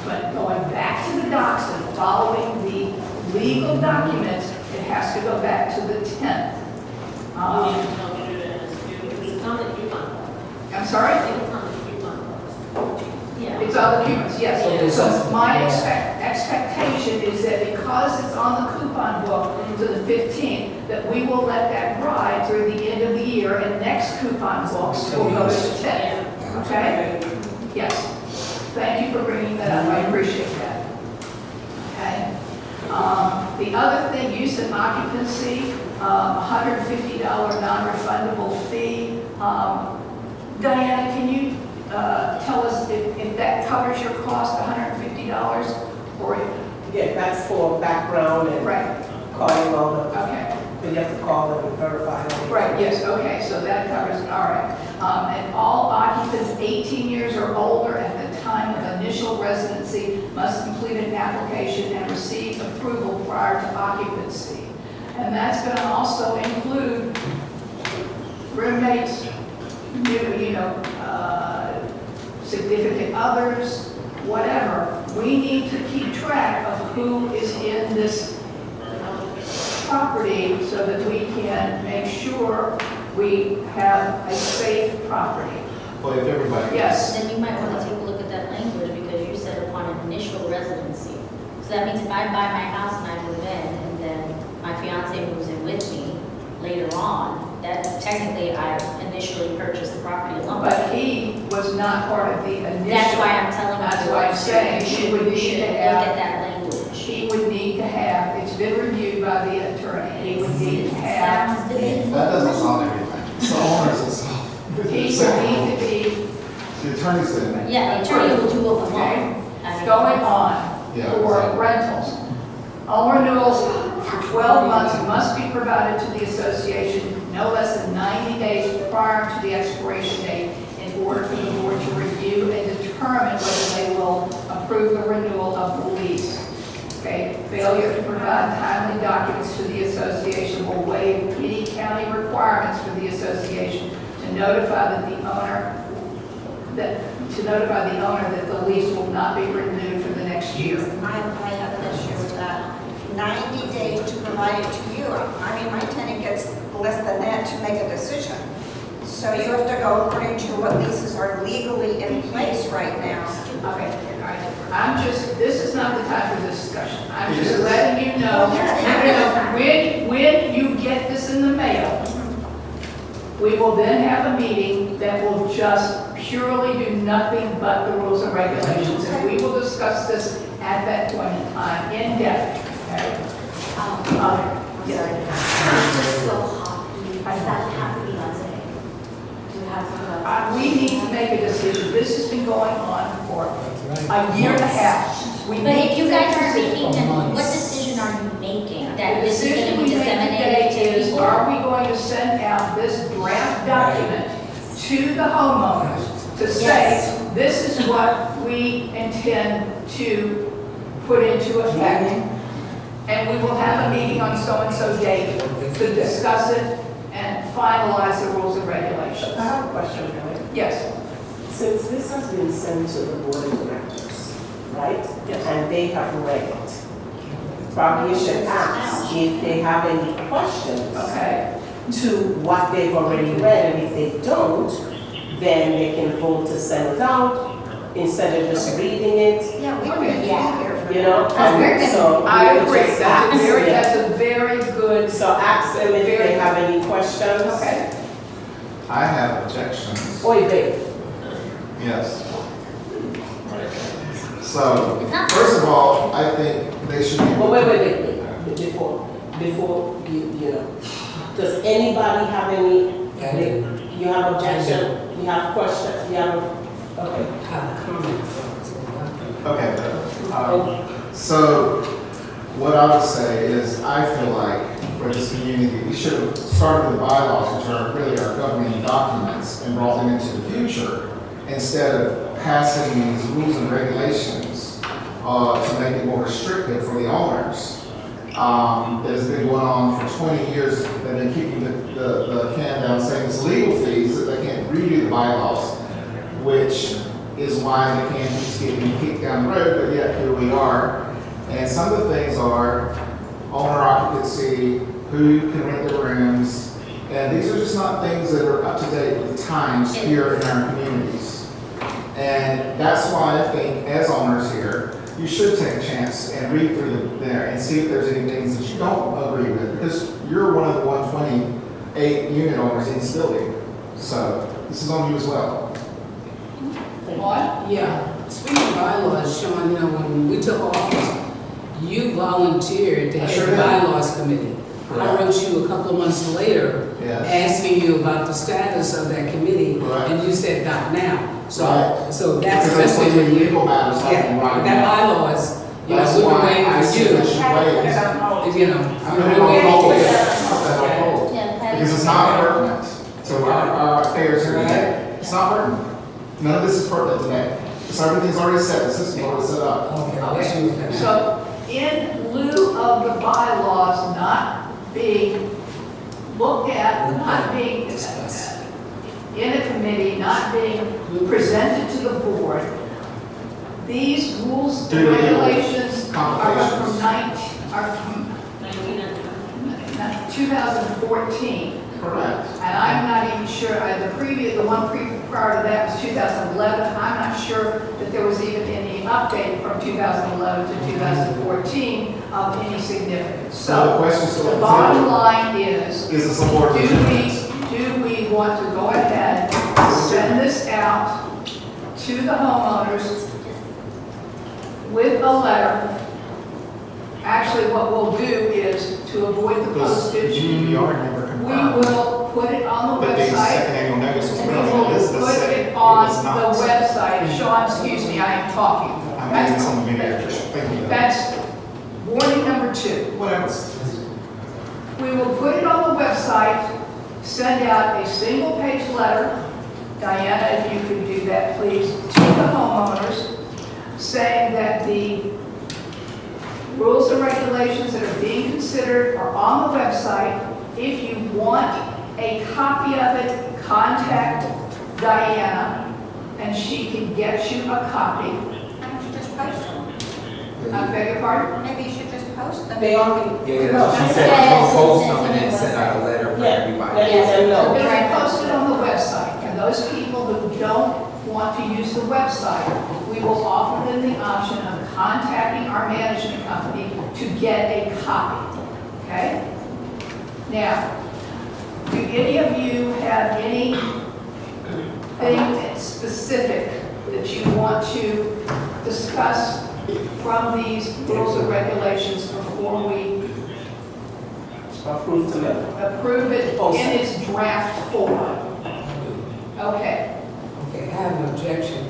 but going back to the docs and following the legal documents, it has to go back to the 10th. I'm sorry? Yeah. It's on the coupons, yes. Okay, So my yeah. expectation is that because it's on the coupon book to the 15th, that we will let that ride through the end of the year, and next coupon books will go to the 10th. Okay? Yes. Thank you for bringing that up. I appreciate that. Okay? The other thing, use of occupancy, $150 non-refundable fee. Diana, can you tell us if that covers your cost, $150, or? Yeah, that's for background and Right, calling all the, okay. but you have to call them and verify. Right, yes, okay, so that covers it, all right. And all occupants 18 years or older at the time of initial residency must complete an application and receive approval prior to occupancy. And that's going to also include roommates, significant others, whatever. We need to keep track of who is in this property so that we can make sure we have a safe property. Well, if everybody. Yes. Then you might want to take a look at that language, because you said upon initial residency. So that means if I buy my house and I move in, and then my fiance moves in with me later on, that technically I initially purchased the property alone. But he was not part of the initial. That's why I'm telling you. That's why I'm saying he would You should need to look at have, that language. he would need to have, it's been reviewed by the attorney, he would need to have, Sounds good. That doesn't solve everything. It's the owners that solve. he would need to be The attorney said. Yeah, the attorney will do what we Okay. want. going on Yeah, for exactly. rentals. All renewals for 12 months must be provided to the association no less than 90 days prior to the expiration date in order for the board to review and determine whether they will approve the renewal of the lease. Okay, failure to provide timely documents to the association will waive any county requirements for the association to notify the owner that the lease will not be renewed for the next year. I have an issue with that. 90 days to provide it to you. I mean, my tenant gets less than that to make a decision. So you have to go according to what leases are legally in place right now. Okay, all right. This is not the time for this discussion. I'm just letting you know, when you get this in the mail, we will then have a meeting that will just purely do nothing but the rules and regulations. And we will discuss this at that point in time, in depth. Okay? It's just so hot. Does that have to be done today? Do you have to? We need to make a decision. This has been going on for a year and a half. We But need if you to guys make a are decision. making, what decision are you making? That The this is decision going to be we make disseminated today to is, people? are we going to send out this draft document to the homeowners to say, Yes. this is what we intend to put into effect? And we will have a meeting on so-and-so date to discuss it and finalize the rules and regulations. I have a question, Kelly. Yes, Since this has been sent to the board of directors, right? Yes. And they have read it, probably you should ask if they have any questions okay. to what they've already read, and if they don't, then they can vote to send it out instead of just reading it. Yeah, we wouldn't be here for you know? Okay, So I we'll agree, just ask, yeah. that's a very good, So ask them if they have any questions. okay. I have objections. Wait, wait. Yes. So, It's not- first of all, I think they should be. But wait. Before you know, does anybody have any, I do. you have objection, you have questions, you have, okay. Have a comment. Okay, so what I would say is I feel like for this community, we should have started with the bylaws, which are really our governing documents, and brought them into the future instead of passing these rules and regulations to make it more restrictive for the owners. It's been going on for 20 years. They've been keeping the can down, saying it's legal fees that they can't redo the bylaws, which is why the can keeps getting kicked down the road, but yet here we are. And some of the things are owner occupancy, who can rent the rooms, and these are just not things that are up to date with the times here in our communities. And that's why I think as owners here, you should take a chance and read through there and see if there's any things that you don't agree with, because you're one of the 128 unit owners in this building. So this is on you as well. What? Yeah, speaking of bylaws, Sean, you know, when we took office, you volunteered to I head sure the did. bylaws committee. I Correct. wrote you a couple of months later, Yes. asking you about the status of that committee, Correct. and you said not now. So, Right. so that's Because just that's what what you. legal matters like Yeah, right that now. bylaws, you know, That's we were why waiting I for said you. we should wait. You know, I'm we gonna were go waiting hold for it. you. I'll hold. Because it's not pertinent to our affairs here today. It's not pertinent. None of this is pertinent today. So everything's already set, the system's already set up. Okay, let's use that. So in lieu of the bylaws not being looked at, not being Discuss. in a committee, not being presented to the board, these rules and regulations are from 2014. Correct. And I'm not even sure, the one prior to that was 2011. I'm not sure that there was even any update from 2011 to 2014 of any significance. So the So question still the bottom continues. line is, Is the support of the units? do we want to go ahead, send this out to the homeowners with a letter? Actually, what we'll do is, to avoid the Because the postage, GDPR never we confirmed will put it on the that the website. second annual notice was And mailed. we will Elizabeth put said it it on was the not. website. Sean, excuse me, I am talking. I'm reading this on the video. Thank you. That's warning number 2. Whatever. We will put it on the website, send out a single-page letter. Diana, if you could do that, please, to the homeowners, saying that the rules and regulations that are being considered are on the website. If you want a copy of it, contact Diana, and she can get you a copy. Why don't you just post them? I beg your pardon? Maybe you should just post them. They already. Yeah, No, she she said, Yeah, she'll post it's them and then in the send out a letter for Yeah, everybody. let them know. It'll be posted on the website, and those people who don't want to use the website, we will offer them the option of contacting our management company to get a copy, okay? Now, do any of you have anything specific that you want to discuss from these rules and regulations before we Approved to them. approve it in its draft form? Okay. Okay, I have an objection.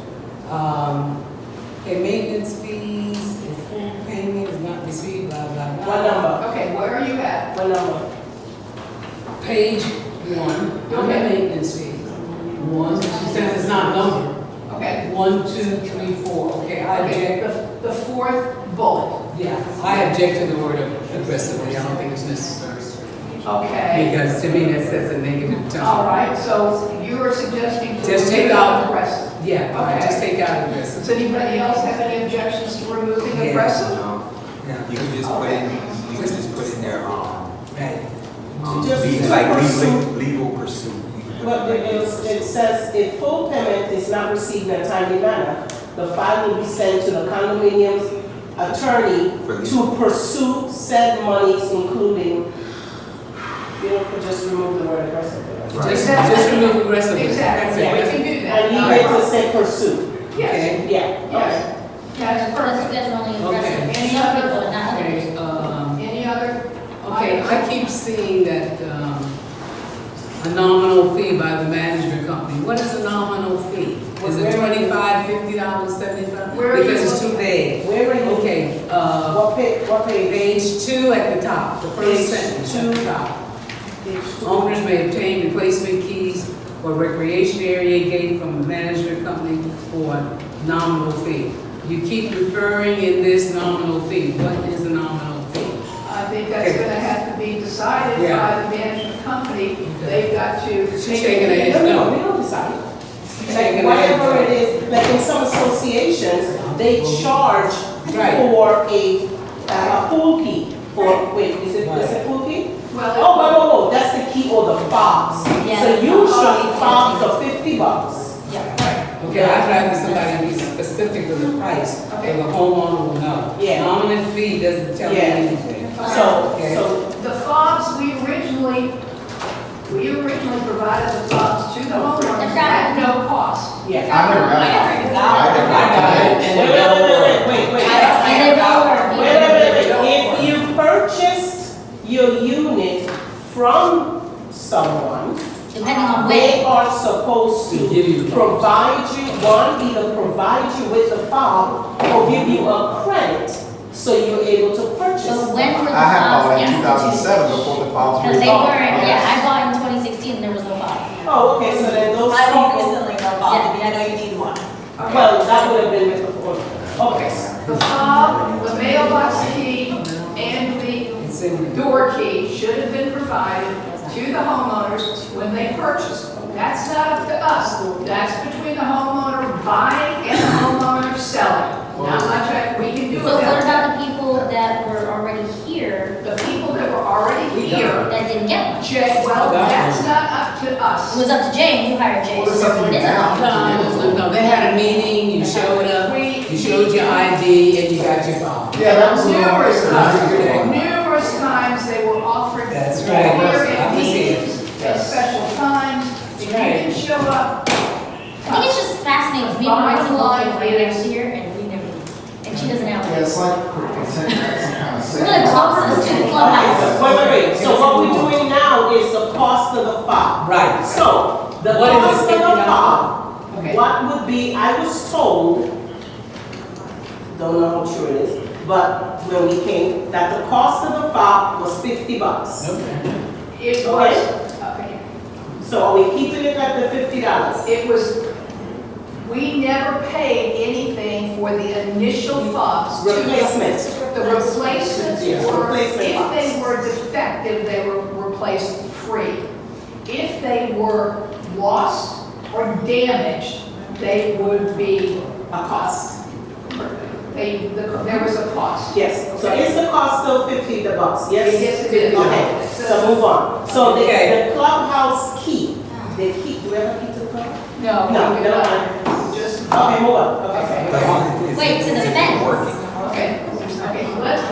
Pay maintenance fees, if full payment is not received, blah, blah, blah. What number? Okay, where are you at? What number? Page 1, under Okay. maintenance fees. 1, she says it's not numbered. Okay. 1, 2, 3, 4. Okay, I Okay, object. the fourth bullet. Yeah, I object to the word aggressively. I don't think it's necessary. Okay. Because to me, that sets a negative tone. All right, so you are suggesting to Just take remove out- aggressive. Yeah, all right, Okay. just take out aggressive. Does anybody else have any objections to removing Yeah. aggressive? No, Yeah. you can just put in, you can just put in there, Right. Just like pursue. legal pursuit. You can put But it like it says if full payment is not received in a timely manner, the file will be sent to the condominium's attorney For legal. to pursue said monies, including, you know, just remove the word aggressive. Just remove aggressive. Exactly, we can do that. And leave it to say pursue. Yes, Okay. Yeah, yes, that's Because you perfect. guys are only Okay. aggressive, some people and not others. Okay, Any other? okay, I keep seeing that, a nominal fee by the management company. What is a nominal fee? Is it $25, $50, $75? Where are you Because it's too looking? vague. where are you? Okay, What page? page 2 at the top, the Page first sentence at the 2. top. Page 2. Owners may obtain replacement keys or recreation area gate from the management company for nominal fee. You keep referring in this nominal fee. What is a nominal fee? I think that's Okay. gonna have to be decided Yeah. by the management company. They've got to She's take shaking her it. head. No, we don't decide. Shaking Like, her head. whatever it is, like in some associations, they charge Right. for a pool key. Or, wait, is it pool key? Well, Oh, that's the key or the fobs. Yeah. So usually fobs are $50. Okay, I'd rather somebody be specific with the price, so Okay. the homeowner will know. Yeah. Nominal fee doesn't tell me Yeah. anything. Okay. So, the fobs, we originally provided the fobs to the homeowners at no cost. yeah. I never got it. Wait. And they lower. Wait. If you purchased your unit from someone, Depending on when. they are supposed To give you to the provide you, either provide you with the fob or give you a credit so you're able to purchase. So when were the I had fobs bought in instituted? 2007 before the files were. Because they resolved. weren't, yeah, Yes. I bought in 2016 and there was no fob. Oh, okay, so then those I bought people, recently no fob, Yeah. and I know you need one. well, that would have been with the order. Okay. The fob, the mailbox key, and the It's in, door key should have been provided to the homeowners when they purchased. That's not up to us. That's between the homeowner buying and the homeowner selling. Not much we can do So what about that. about the people that were already here The people that were already here, that didn't get one? Jay, well, that's not up to It us. was up to Jay, and you hired Jay. Well, it's up to you It is up to you. no, they had a meeting, you showed up, you showed your ID, and you got your phone. Yeah, that was a little. Numerous Okay. times, numerous times they were offered That's here right. in I was here. meetings, at Yes. special times. If you Right. didn't show up, I think it's just fascinating, me and Marissa both live right next year, and we never, and she doesn't have Yeah, one. it's like pretending that's some kind of. We're gonna talk to the clubhouse. Wait. So what we're doing now is the cost of the fob. Right. So, the What is cost of it, the $50? fob, Okay. what would be, I was told, don't know how true it is, but when we came, that the cost of the fob was $50. Okay. it was, okay, So are we keeping it at the $50? it was, we never paid anything for the initial fobs. Replacement. The replacements Yes, were, replacement if fobs. they were defective, they were replaced free. If they were lost or damaged, they would be A cost. there was a cost. Yes, so is the cost still $50? Yes? Yes, it is. Okay, so move on. So Okay. the clubhouse key, the key, do we have a key to the club? No, No, we never don't. mind. Just, Okay, move on, okay. The only thing is, Wait, to the it's fence. working. okay,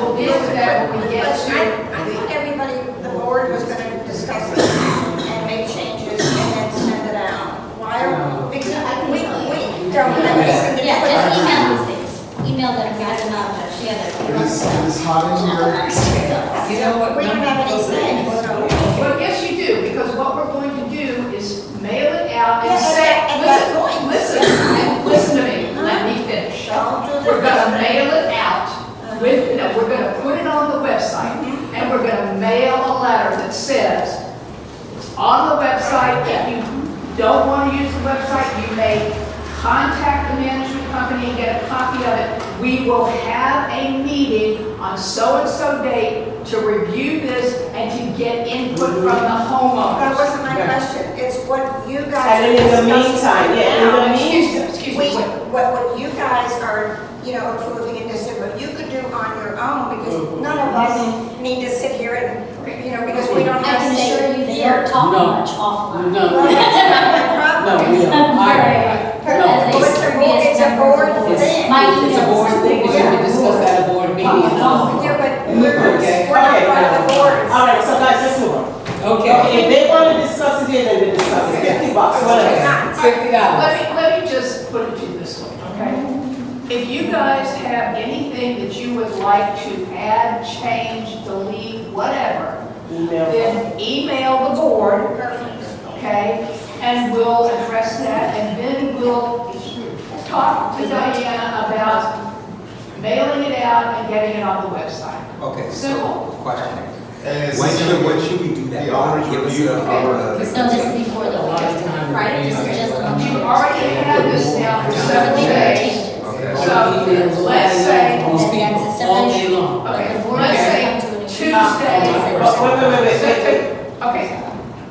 we'll deal with that when we get But to. I thought everybody, the board was gonna discuss it and make changes and then send it out. Why are, because we don't have anything to do Yeah, with just it. email these things. Email them, guys, and she had It's hot in here. You know what? We don't have any say, so. Well, yes, you do, because what we're going to do is mail it out Yeah, and say, and that's going. listen to me, let me finish. Don't do the. We're gonna mail it out with, no, we're gonna put it on the website, and we're gonna mail a letter that says, it's on the website, if you don't wanna use the website, you may contact the management company and get a copy of it. We will have a meeting on so-and-so date to review this and to get input from the That homeowners. wasn't my question, it's what you guys. And in the are discussing meantime, yeah, in now. the Excuse me, wait. What you guys are, approving and this, what you could do on your own, because none of us need to sit here and, because we don't I have can say assure you, they here. don't talk No. much offline. Well, No, that's not my no, problem. we don't. Very- No. As they What's their roll previous it's a members board of the board. thing. My It's a board emails. thing, it should be discussed at a board meeting. Yeah, but we're Okay. not part of the board. All right, so guys, let's move on. Okay. Okay, if they want to discuss it here, then we discuss it. $50, whatever. $50. Let me just put it to you this way, okay? If you guys have anything that you would like to add, change, delete, whatever, Email. then email the board, okay? And we'll address that, and then we'll talk to Diana about mailing it out and getting it on the website. Okay, Simple. so, question. And When should we do that? The owners Give us review a, No, this is before the A lot of time. right? This is just on. You've already had this now for So 7 we days. changes. Okay. So, let's say, These people all day long. okay, The board let's has say come to an Tuesday. Wait. Okay,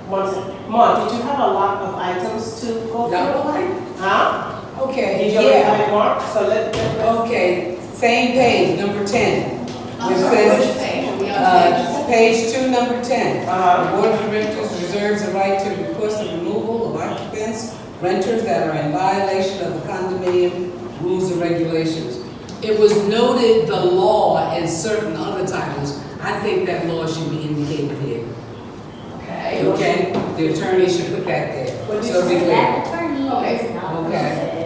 One second. Mom, did you have a lot of items to go through? No. Huh? Okay, Did you already yeah. have it marked? So let's. Okay, same page, number 10. I'm It sorry, which says, page? Are we on page 2, number 10. Uh-huh. The Board of Directors reserves the right to request the removal of occupants, renters that are in violation of the condominium rules and regulations. It was noted the law and certain other titles. I think that law should be indicated here. Okay. Okay? The attorney should put that there. So be clear. That attorney Okay. is not. Okay.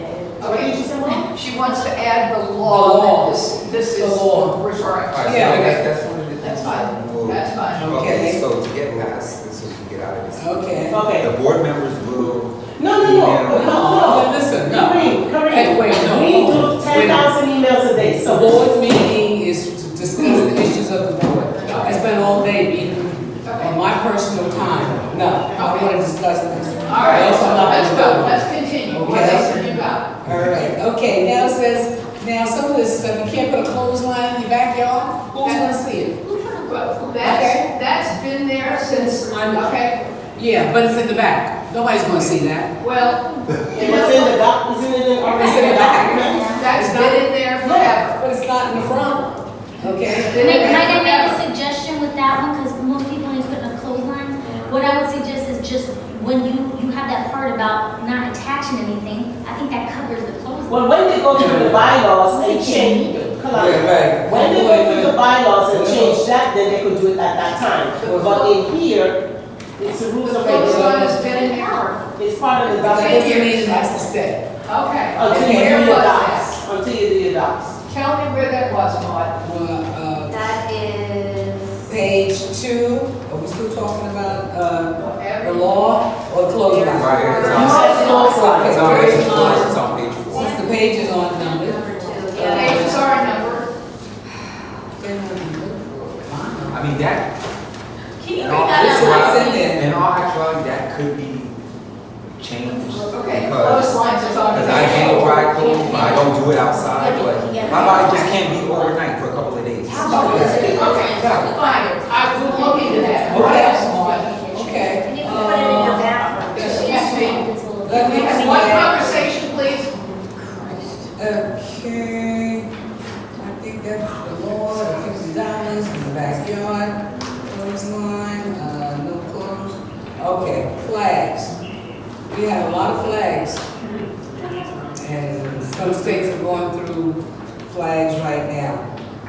What did you say, Mom? She wants to add the The law law. that this The is law. referring Alright, to. so Yeah. that's one of the things. That's fine. We'll- That's fine. Okay, so to get past this, so we can get out of this. Okay. Okay. The board members will. No. Listen, no. Kareem, Hey, wait, no. we do 10,000 emails a day, The so. board meeting is to discuss the issues of the board. I spent all day meeting on my personal time. No, I want to discuss this. All right, Else I'm not let's gonna go, do it. let's continue. What Okay. else have you got? All right, okay, now it says, now some of this stuff, you can't put a clothesline in your backyard, who's gonna see it? Well, Okay. that's been there since, okay, Yeah, but it's in the back, nobody's gonna see that. well, It was in the doc, isn't it in It's in the back. that's been in there forever. But it's not in the front, okay? Might I make a suggestion with that one, because most people ain't putting up clotheslines? What I would suggest is just when you have that part about not attaching anything, I think that covers the clothesline. Well, when they go through the bylaws and change, Right. when they go through the bylaws and change that, then they could do it at that time. But in here, it's the rules The and clothesline has regulations. been in there. It's part of the That document. doesn't mean it has to stay. Okay. Until And you where do your was that? docs, until you do your docs. Tell me where that was, Maud. Well, That is. page 2, are we still talking about, the Whatever. law or clothesline? Right, it's You on, said clothesline. it's on page 4, it's on page 4. Since the page is on number. Number 2, The yeah. pages are numbered. I mean, that, Can you in read all that out loud? It's in there. in all actuality, that could be changed. Okay, Because, clotheslines is on. because I hang dry clothes, but I don't do it outside, but my body just can't be overnight for a couple of days. Okay, fine, I will look into that. What Okay. else, Maud? Okay. And you can put it in your bathroom. Excuse me. Let me see One that. conversation, please. Okay, I think that's the law, the $50 in the backyard, clothesline, no clothes. Okay, flags. We have a lot of flags. And some states are going through flags right now.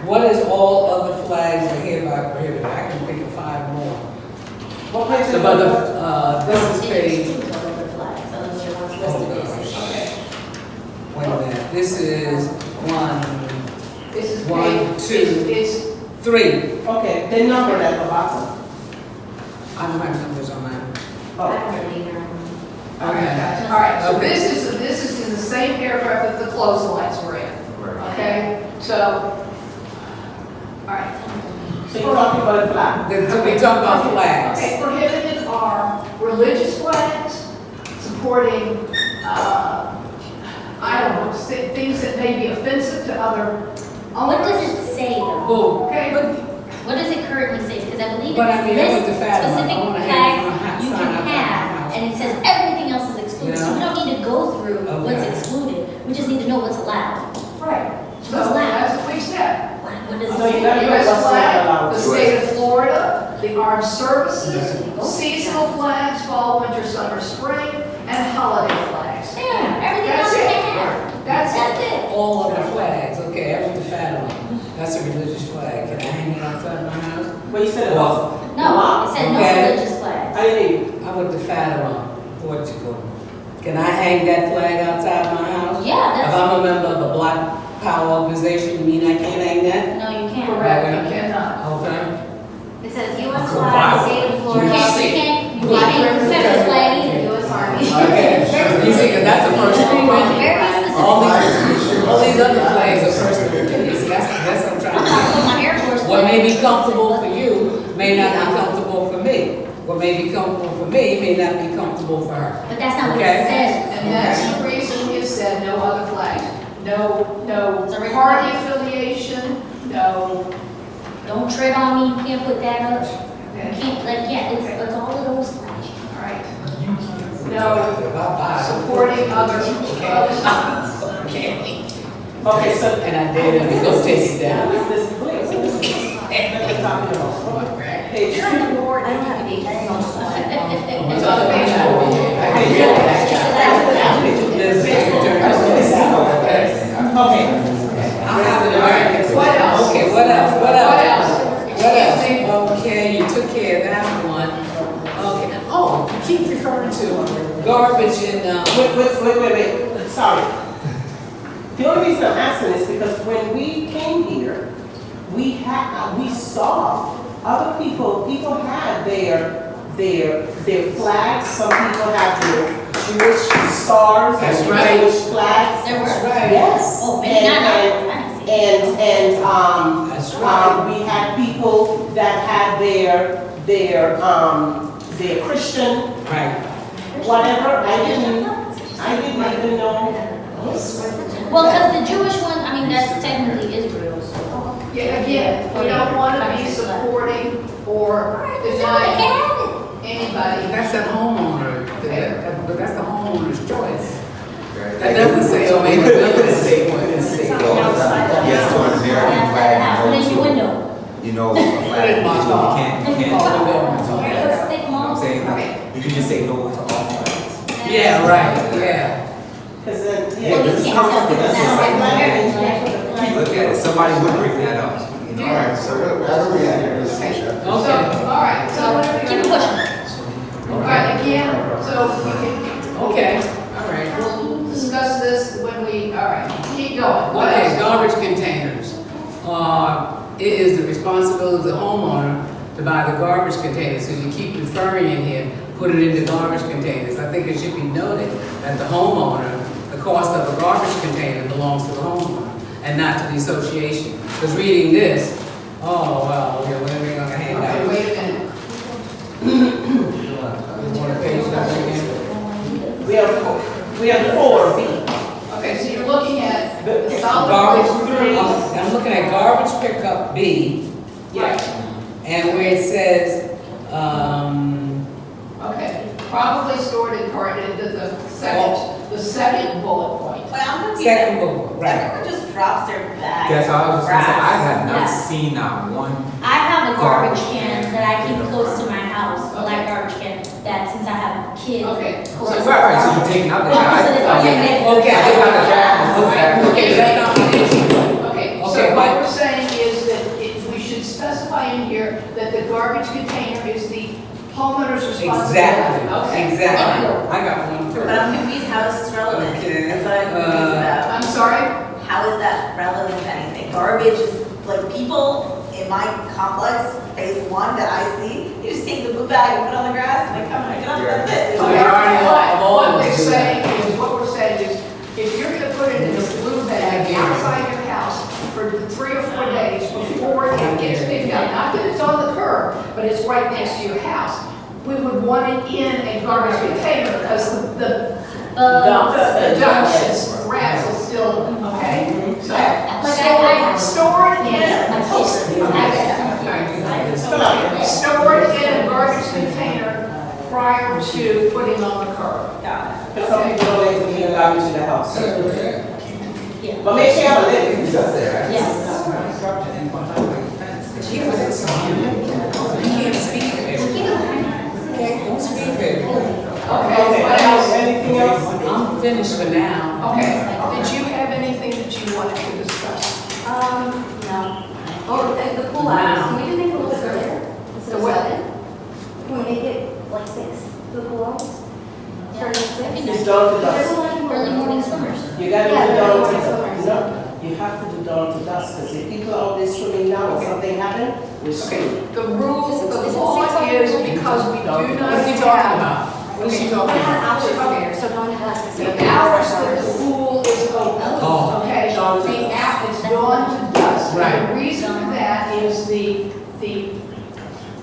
What is all other flags are hereby prohibited? I can think of 5 more. What page is The it? other, this is page, Two color flags, those are the ones listed as. Okay. wait a minute, this is 1, This is. 1, 2, It's, 3. Okay, the number at the bottom. I don't have numbers on mine. I Oh, don't really know. all right, so Okay. this is in the same paragraph that the clotheslines were in, okay? So, all right. so you're talking about a flag. We talk about flags. Okay, prohibited are religious flags, supporting, I don't know, things that may be offensive to other What does owners. it say though? Oh, Okay, What does it currently say? Because I believe But I mean, that was it's the this fact, I specific wanna have flags it on you sign can up on my have, house. and it says everything else is excluded. So we Yeah. don't need to go through what's Okay. excluded. We just need to know what's allowed. right. So What's allowed? that's what we said. What does it So you say? gotta know U.S. what's not flag, allowed. the state of Florida, the armed services, seasonal flags, fall, winter, summer, spring, and holiday flags. Yeah, everything else That's you it. can have. That's What you said about? No, it said no Okay. religious flags. I didn't hear you. How about the Fatima, Portugal? Can I hang that flag outside my house? Yeah, If that's, I'm a member of a Black Power organization, you mean I can't hang that? no, you can't. Correct, you cannot. Okay. It says US Wow. flag, state of You Florida. can't federal flag either. US Army. Okay. You see, 'cause that's a personal opinion. Very specific. All these other flags are personal opinions. That's what I'm trying I'm to not say. putting my Air Force. What may be flag. comfortable for you may not be comfortable for me. What may be comfortable for me may not be comfortable for her. But that's not what Okay. it says. And that's the reason we have said no other flags. No It's a party requirement. affiliation, no. Don't tread on me, you can't put that up. You Okay, can't, like, yeah, it's all of those flags. all right. No If I buy it. supporting other. Okay, so. And I did, and go take it down. What is this, please? What is this? What are we talking about? Page You're two. on the board. I don't have pages. It's on page 4. Okay. I have an American. What else? Okay, what else? What else? What else? What else? Okay, you took care of that one. Okay. Oh, you keep referring to garbage and, Wait. Sorry. The only reason I'm asking is because when we came here, we saw other people had their flags. Some people had their Jewish stars That's and right. Jewish flags. There were. right. Yes. Oh, maybe not. I didn't see it. That's right. We had people that had their Christian Right. whatever. I didn't even know. Well, because the Jewish one, I mean, that's technically Israel, so. Yeah, again, we don't want to be supporting or denying anybody. That's the homeowner, but that's the homeowner's choice. That doesn't say, oh, maybe it doesn't say what it says. Yes, to an American flag. Put it in your window. You know, a flag, you can't, Let's stick them You know what all. I'm saying? You can just say no to all flags. Yeah, right, yeah. Because then, Well, yeah, you this is can't comfortable. tell them That's that's like American flag. flag. Look at it, somebody would bring that up. You know? All right, so what are we at here? This is- So, all right, so Keep it pushing. all right, again, so we can, Okay, all right. we'll discuss this when we, all right, keep going. What Okay, else? garbage containers. It is the responsibility of the homeowner to buy the garbage containers, so you keep referring in here, put it in the garbage containers. I think it should be noted that the homeowner, the cost of a garbage container belongs to the homeowner and not to the association. Because reading this, oh, well, okay, what are we gonna hand Okay, out? wait a minute. You want a page number again? We have 4B. Okay, so you're looking at the solid Garbage, waste three. I'm looking at garbage pickup B, Right, and where it says, okay, probably stored in the second bullet point. Wait, I'm confused. second bullet, right. Everyone just drops their bags. That's all I was just gonna say, I have not Yes. seen not one. I have a garbage can that I keep close to my house, a black garbage can, that since I have kids. Okay. close to Right, so my you're taking out the Oh, guy. so they- Okay, I think about the trash. okay, that's not my issue. Okay, so Okay, what but- we're saying is that we should specify in here that the garbage container is the homeowner's responsibility. Exactly, Okay. exactly. I got one too. But I'm confused, how is this relevant? Okay. That's what I'm confused about. I'm sorry? How is that relevant to anything? Garbage is, like, people in my complex, phase 1 that I see, you just take the blue bag and put it on the grass and they come and pick it up, that's it. Okay. What we're saying is, if you're gonna put it in this blue bag outside your house for 3 or 4 days before it gets picked up, not that it's on the curb, but it's right next to your house, we would want it in a garbage container because the dumpsters, rats will still, okay? So, store it in a store it in a garbage container prior to putting on the curb. Got it. Because some people don't like to bring garbage in the house. Yeah. But make sure you have a lid. Yes. You can't speak for everybody. Okay, don't speak for everybody. Okay, what else? Anything else? I'm finished for now. Okay, did you have anything that you wanted to discuss? No. Oh, the pool hours, can we do make a little bit earlier? So what? 7? Can we make it like 6 for the pool? Yeah. I think It's that's down to dusk. early morning swimmers. You gotta Yeah, do they're dawn not to swimmers. dusk. No, you have to do dawn to dusk, because if people are out there swimming now and Okay. something happened, we're screwed. Okay, the rule, Is it the 6 law o'clock? is because we do not What are you talking have. about? What is she I talking have about? hours Okay. there, so don't have us to say. The hours that the pool is open, Oh. okay, the app is dawn to dusk. And Right. the reason for that is the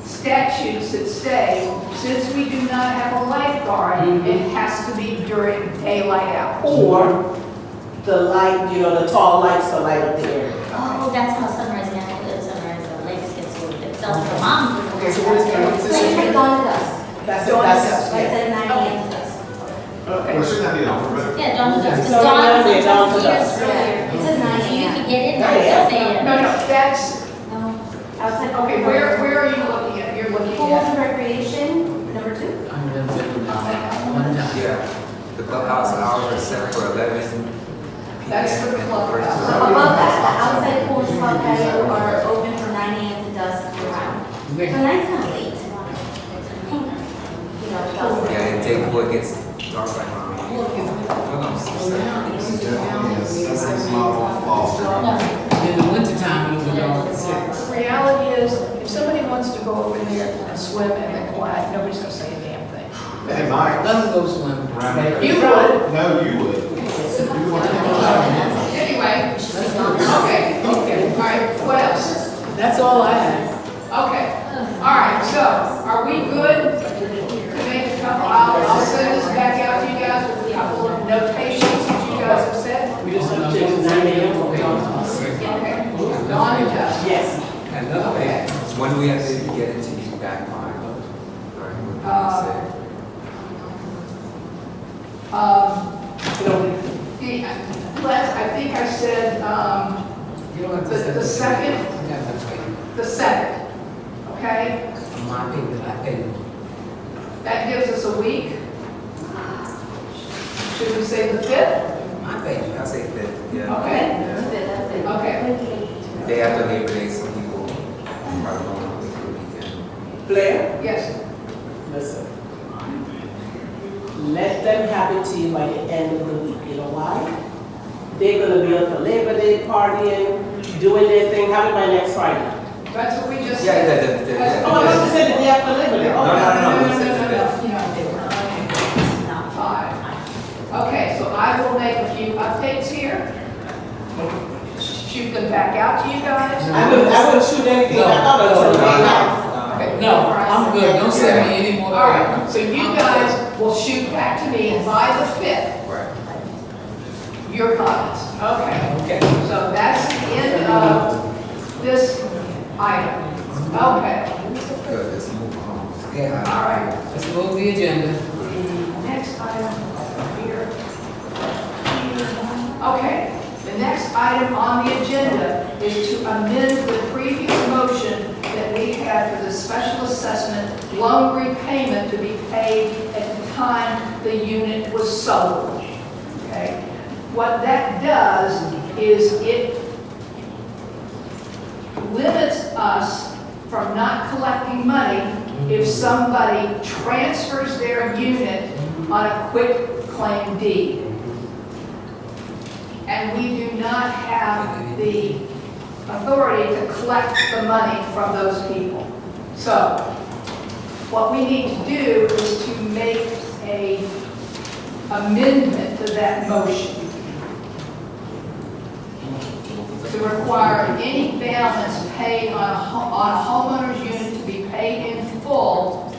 statutes that say, since we do not have a lifeguard, it has to be during daylight hours. Or the light, the tall lights to light up the area. Oh, that's how sunrise and sunrise lakes get sorted. It's also for moms. Okay, so what is that? So you put dawn to dusk, That's, Dawn to that's, dusk, like I yeah. said, 9 a.m. to dusk. Okay. Well, shouldn't that be an alphabet? Yeah, dawn to dusk. So Because dawn now we're down to sometimes years dusk. earlier. It says 9 So you a.m. could get in Yeah, at yeah. 6 a.m. No, that's, Outside. okay, where are you looking at? You're looking Pools at, and recreation, number 2. I'm gonna put it down. One time. Yeah, the clubhouse hours are set for 11 p.m. That's the and clubhouse. versus- So above that, the outside pools and club patio are open from 9 a.m. to dusk year round. So Okay. 9's kind of late. You know, dusk. Yeah, they take what gets dark like around. Well, no, 6, 7. This is definitely a six model law. In the wintertime, it was dark at 6. the reality is, if somebody wants to go over there and swim and they're quiet, nobody's gonna say a damn thing. Hey, Mike. Let them go swim. Around here. You would. No, you would. You want to Anyway, okay, all right, what else? That's all I have. Okay, all right, so, are we good to make a couple, I'll send this back out to you guys with a couple of notations that you guys have said. We just have to change 9 a.m. for dawn to dusk. Okay, dawn to dusk. Yes. Another thing. So when do we have to get it to you back by? Right, what do you say? I think I said, You don't have to say The second? You got to wait. the 2nd, okay? In my opinion, I think. That gives us a week. Should we say the 5th? My opinion. I say 5th, yeah. Okay, That's it, that's it. okay. Day after Labor Day, some people probably don't want to wait for the weekend. Blair, Yes, listen. Let them have it to you by the end of the week. You know why? They're gonna be up for Labor Day partying, doing their thing, have it by next Friday. that's what we just Yeah, said. yeah. Oh, I thought you said the day after Labor Day. Oh, No, no, no, No, we said no, 5th. no. 5. Okay, so I will make a few updates here. Shoot them back out to you guys. I wouldn't shoot anything back out until they have. Okay. No, I'm good. Don't send me any more. All right, so you guys will shoot back to me by the 5th, Right. your comments. Okay. Okay. So that's the end of this item. Okay, Good, let's move on. Yeah. all right. Let's move the agenda. Next item here. Okay, the next item on the agenda is to amend the previous motion that we had for the special assessment loan repayment to be paid at the time the unit was sold. Okay? What that does is it limits us from not collecting money if somebody transfers their unit on a quick claim deed. And we do not have the authority to collect the money from those people. So, what we need to do is to make a amendment to that motion to require any balance paid on a homeowner's unit to be paid in full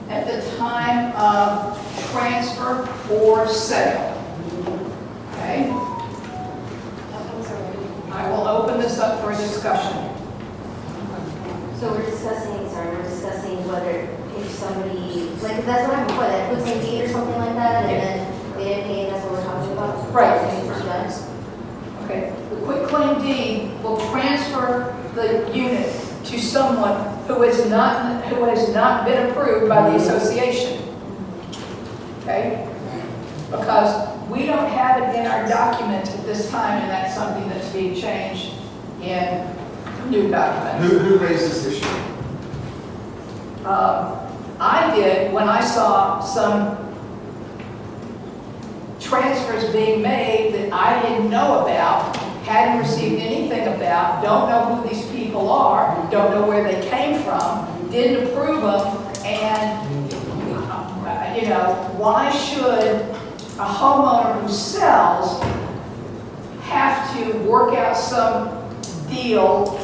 at the time of transfer or sale. Okay? I will open this up for discussion. So we're discussing whether if somebody, like, if that's what happened before, that puts in deed or something like that, and then they didn't pay, that's what we're talking about? Right. Yes. Okay, the quitclaim deed will transfer the unit to someone who has not been approved by the association. Okay? Because we don't have it in our document at this time, and that's something that's being changed in new documents. Who raised this issue? I did when I saw some transfers being made that I didn't know about, hadn't received anything about, don't know who these people are, don't know where they came from, didn't approve them, and, you know, why should a homeowner who sells have to work out some deal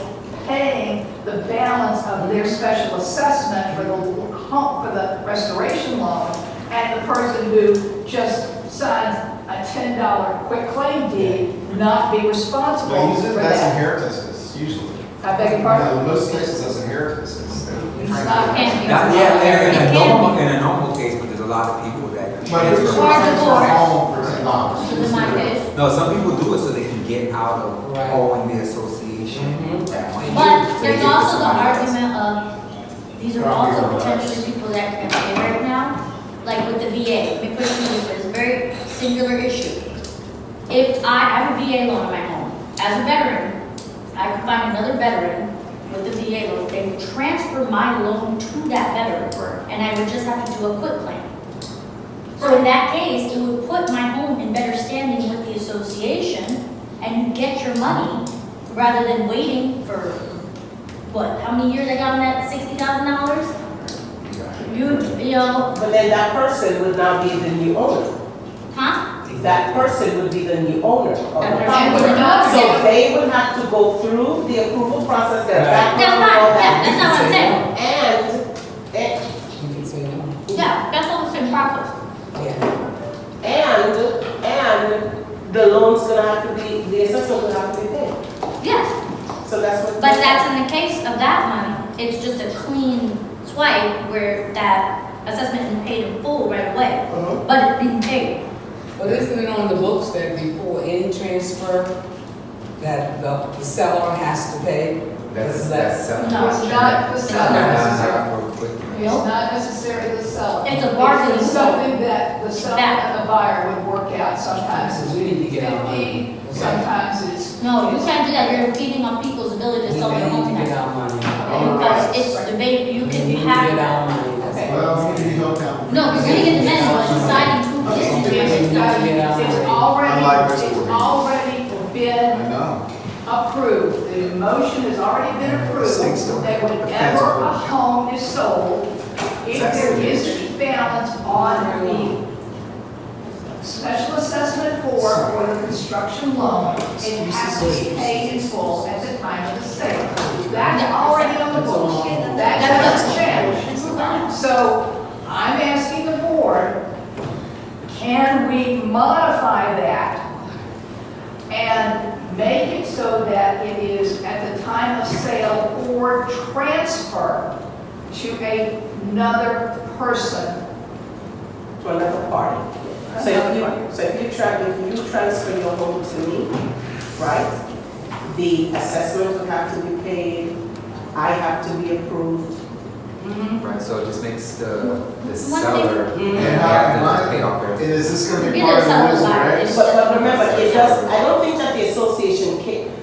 paying the balance of their special assessment for the restoration loan, and the person who just signs a $10 quick claim deed not be responsible But for usually that's that? inheritances, usually. I beg your pardon? In most cases, that's inheritances. Not yet, in a normal case, but there's a lot of people that. But if you're Or divorce. home for $10. In my case. No, some people do it so they can get out of Right. owing the association that money. But So they there's give it to also the somebody else. argument of, these are also potentially people that can pay right now, like with the VA. Let me put it to you, it's a very singular issue. If I have a VA loan in my home, as a veteran, I can find another veteran with the VA loan, they would transfer my loan to that veteran, and I would just have to do a quick claim. So in that case, it would put my home in better standing with the association, and you get your money, rather than waiting for, what, how many years I got on that, $60,000? You know, But then that person would now be the new owner. huh? That person would be the new owner of the That person property. would not be- So they would have to go through the approval process, their Right. background, That's all fine, yeah, that. that's not what I'm saying. And, You can say no. Yeah, that's all the same process. and the loan's gonna have to be, the assessment will have to be paid. Yes, So that's what. but that's in the case of that money, it's just a clean swipe where that assessment is paid in full right away, Mhm. but it's being paid. But isn't it on the books that before any transfer, that the seller has to pay? That's selling. No. It's not the seller. Not for quick. It's not necessarily the seller. It's a bargaining It's something that the seller Back. and the buyer would work out. Sometimes it's We need to get our 50, money. sometimes it's. No, you can't do that, you're impeding on people's ability to We sell their home need to get now. our money. Because it's debate, you We can need to get have, our money. That's Okay. all. Well, we need help out. no, you're gonna get the message, but deciding who Okay, gets it's it. already, Unlike this it's board. already been I know. approved. The motion has already been approved Stinks, though. that whenever a home is sold, if there is a balance on the special assessment for the construction loan, it has to be paid in full at the time of the sale. That's already on the books. That doesn't change. So I'm asking the board, can we modify that and make it so that it is at the time of sale or transfer to another person? To another party. So if you transfer your home to me, right? The assessment would have to be paid, I have to be approved. Right, so it just makes the thing- seller And have to pay off and their. is this gonna be You part of know, the rules and some of regs? But remember, it does, I don't think that the association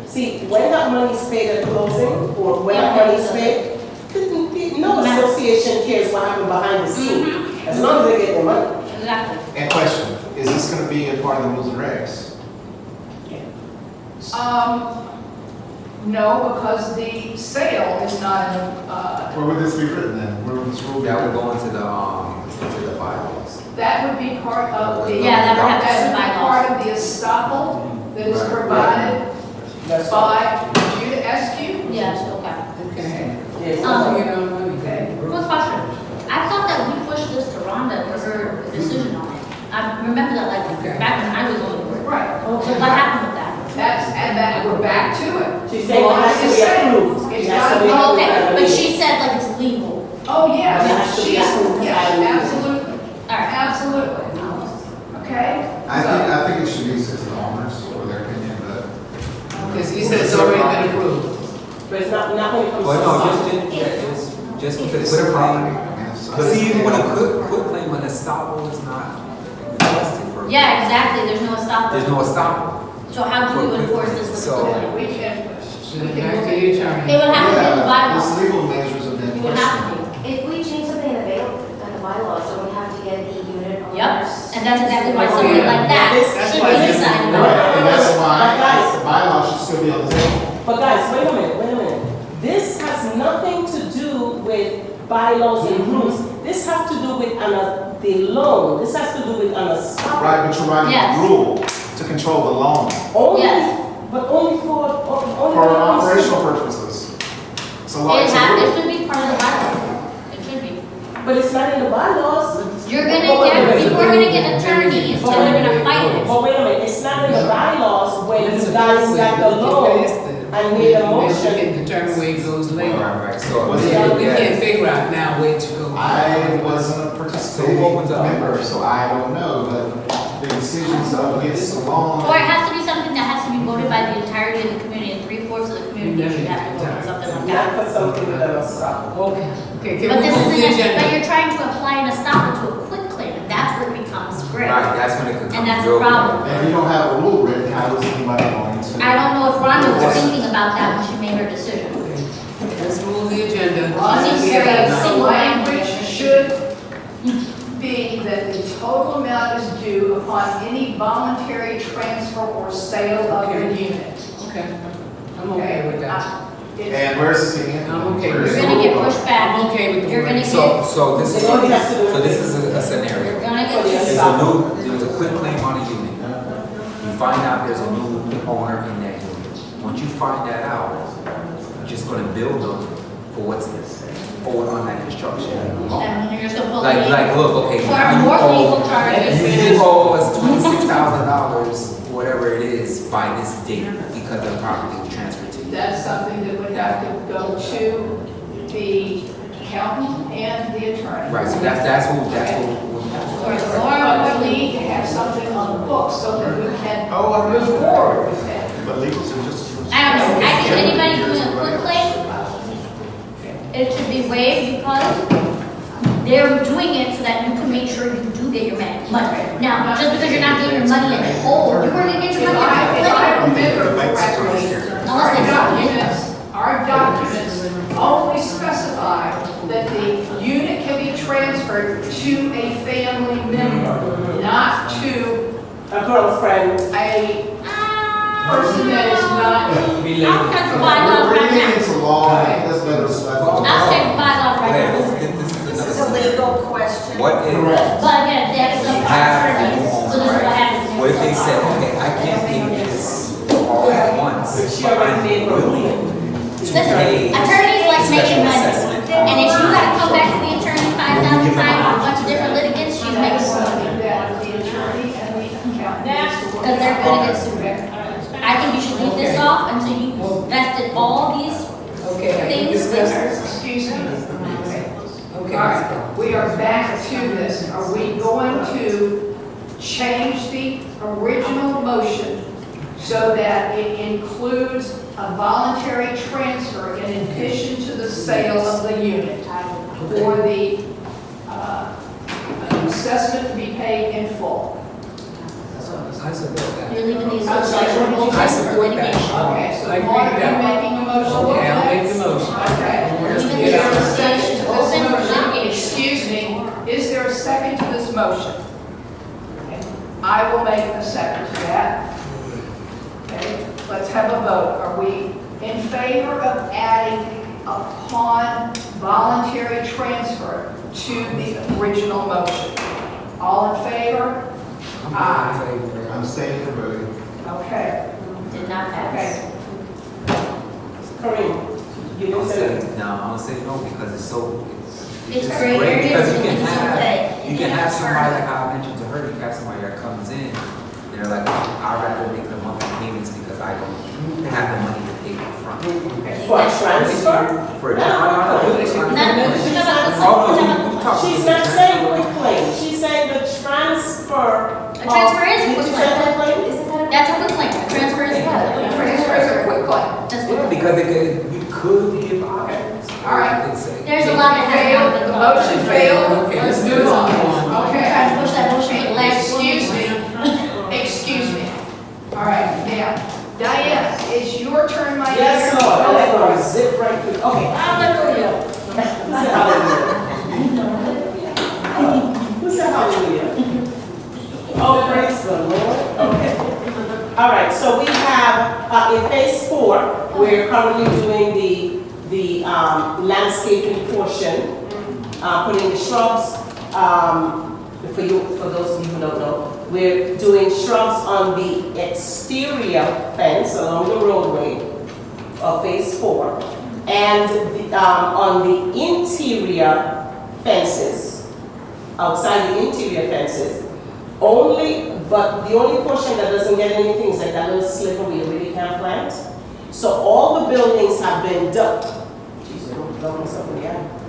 see, when that money's paid at closing, or when that money's paid, no association cares what happened behind the scene, as long as they get their money. Exactly. And question, is this gonna be a part of the rules and regs? No, because the sale is not in, Where would this be written then? Where would this rule be That would written? go into the bylaws. that would be part of the. Yeah, that would have to that be would be bylaws. part of the estoppel that is Right. provided That's by Judah Eskew. Yes, okay. Okay. Yes. Get our money. Okay. Quick question. I thought that we pushed this to Rhonda for her decision on it. I remember that like Okay. back when I was on the board. Right. So what happened with that? And that, we're back to it. She's saying it has to be approved. It's It has to be not- Oh, approved by okay, the but league. she said like it's legal. Oh, It has yes, to be she's, approved by yes, the league. absolutely, All right. absolutely. Okay? I think it should be to the owners for their opinion, but. Because he said it's already been approved. But it's not when it comes to. Well, no, something. just It's put their a property. claim. I mean, it's- Because even when a quit claim, when a estoppel is not requested for. Yeah, exactly, there's no stop. There's no estoppel. So how do we enforce this with the So- claim? We can, Send it back to the attorney. It would have to be in the Yeah, bylaws. these legal measures have been It would have to be. If we bylaws, so we have to get the unit owners. Yep, and that's exactly why Oh, something yeah. like that That's should why be this is- decided. Right, and that's why But guys- the bylaw should still be on the table. But guys, wait a minute. This has nothing to do with bylaws and rules. This has to do with the loan. This has to do with an assumption. Right, but you're writing Yes. a rule to control the loan Only, Yes. but only for for operational purposes. It's a law, It it's a rule. should be part of the bylaws. It should be. But it's not in the bylaws. You're gonna get, people are gonna get attorneys, and they're gonna fight it. But wait a minute, it's not in the bylaws when Let's you guys approve got it. the Let's get loan past it. and made a Then we motion. can determine where it goes later. Right, so. Was Yeah, it- we can't figure out now where to go. I wasn't a participating So who opens up? member, so I don't know, but the decisions of against the loan. Or it has to be something that has to be voted by the entirety of the community, and 3/4 of the community should have to vote on something like Not that. for something with an assumption. Okay, okay, can But we this move the isn't, but agenda? you're trying to apply an estoppel to a quick claim, and that's where it becomes gray. Right, that's when it could come. And that's the real- problem. And if you don't have a rule written, how is anybody going to? I don't know if Rhonda was thinking about that when she made her decision. Let's move the agenda. Ronnie She's said very the single language should be that the total amount is due upon any voluntary transfer or sale of the unit. Okay, I'm okay with that. It's- And where's this again? I'm okay. Where's You're the gonna get rule? pushed back. I'm okay with the You're gonna word. get, So this is, They only have to do so this is a you're scenario. gonna For the get, There's a quick claim on a unit. You find out there's a new owner in that unit. Once you find that out, you're just gonna bill them for what's owed on that construction loan. and you're supposed Like, look, okay, For now more legal you charges. owe us $26,000, whatever it is, by this date, because the property was transferred to you. That's something that would have to go to the accountant and the attorney. Right, so that's what. But we need to have something on the books so that we can move forward with that. But legals are just. I don't know, I think anybody doing a quick claim, it should be waived because they're doing it so that you can make sure you do get your money. Now, just because you're not getting your money in whole, you're gonna get your If money in I whole. remember correctly, our documents only specify that the unit can be transferred to a family member, not to A girlfriend. a person that is not. I'll check the bylaws We're right getting now. into law, that's better stuff. I'll check the bylaws right now. This is a legal question. What if Correct. But again, that's a have attorney, so this is what happens. What if they said, okay, I can't pay this all at once, but I'm willing to pay Attorneys like making special money. assessment. And if you gotta come back to the attorney 5,000 times with a bunch of different litigants, she's making That's more money. something that the attorney and the accountant needs to work Because they're gonna get out. sued. I think you should leave this off until you vested all these Okay, I can things. discuss. Excuse me. Okay, All let's go. right, we are back to this. Are we going to change the original motion so that it includes a voluntary transfer in addition to the sale of the unit for the assessment to be paid in full? I support that. You're leaving these. I'm sorry, what did you I say? support that. Okay, so I agree Mark, with are you that. making a motion? Okay, I'll make the motion. Okay. Let's Even get the out. association is open for litigation. Excuse me, is there a second to this motion? I will make a second to that. Okay, let's have a vote. Are we in favor of adding upon voluntary transfer to the original motion? All in favor? I'm in favor. I'm staying for voting. Okay, Did not pass. okay. Kareem, you I'm don't say. saying, no, I'm gonna say no because it's so, It's just gray great. area, Because so you can you can have, say, you can have somebody, like how I mentioned to her, you can have somebody that comes in, and they're like, I'd rather make the monthly payments because I don't have the money to pay up front. For a transfer? For a, She's not saying quick claim, she's saying the transfer. A transfer is a Did quick you say claim. quick claim? Isn't that? That's a quick claim. A transfer is a quick claim. Transfer is a quick claim. That's quick. Because it could, you could give options. All right. You could say- There's a lot that has Failed, not been the done. motion failed. Okay, Let's let's move on. move Okay. Trying to push that motion to the last. Excuse me. Excuse me. All right, now, Diane, it's your turn, my dear. Yes, Lord, let her zip right through, okay, hallelujah. Hallelujah. All right, so we have, in phase 4, we're currently doing the landscaping portion, putting the shrubs, for those of you who don't know, we're doing shrubs on the exterior fence along the roadway of phase 4, and on the interior fences, outside the interior fences, but the only portion that doesn't get anything is like that little sliver we really can't plant. So all the buildings have been done. Jeez, I don't blow myself in the eye.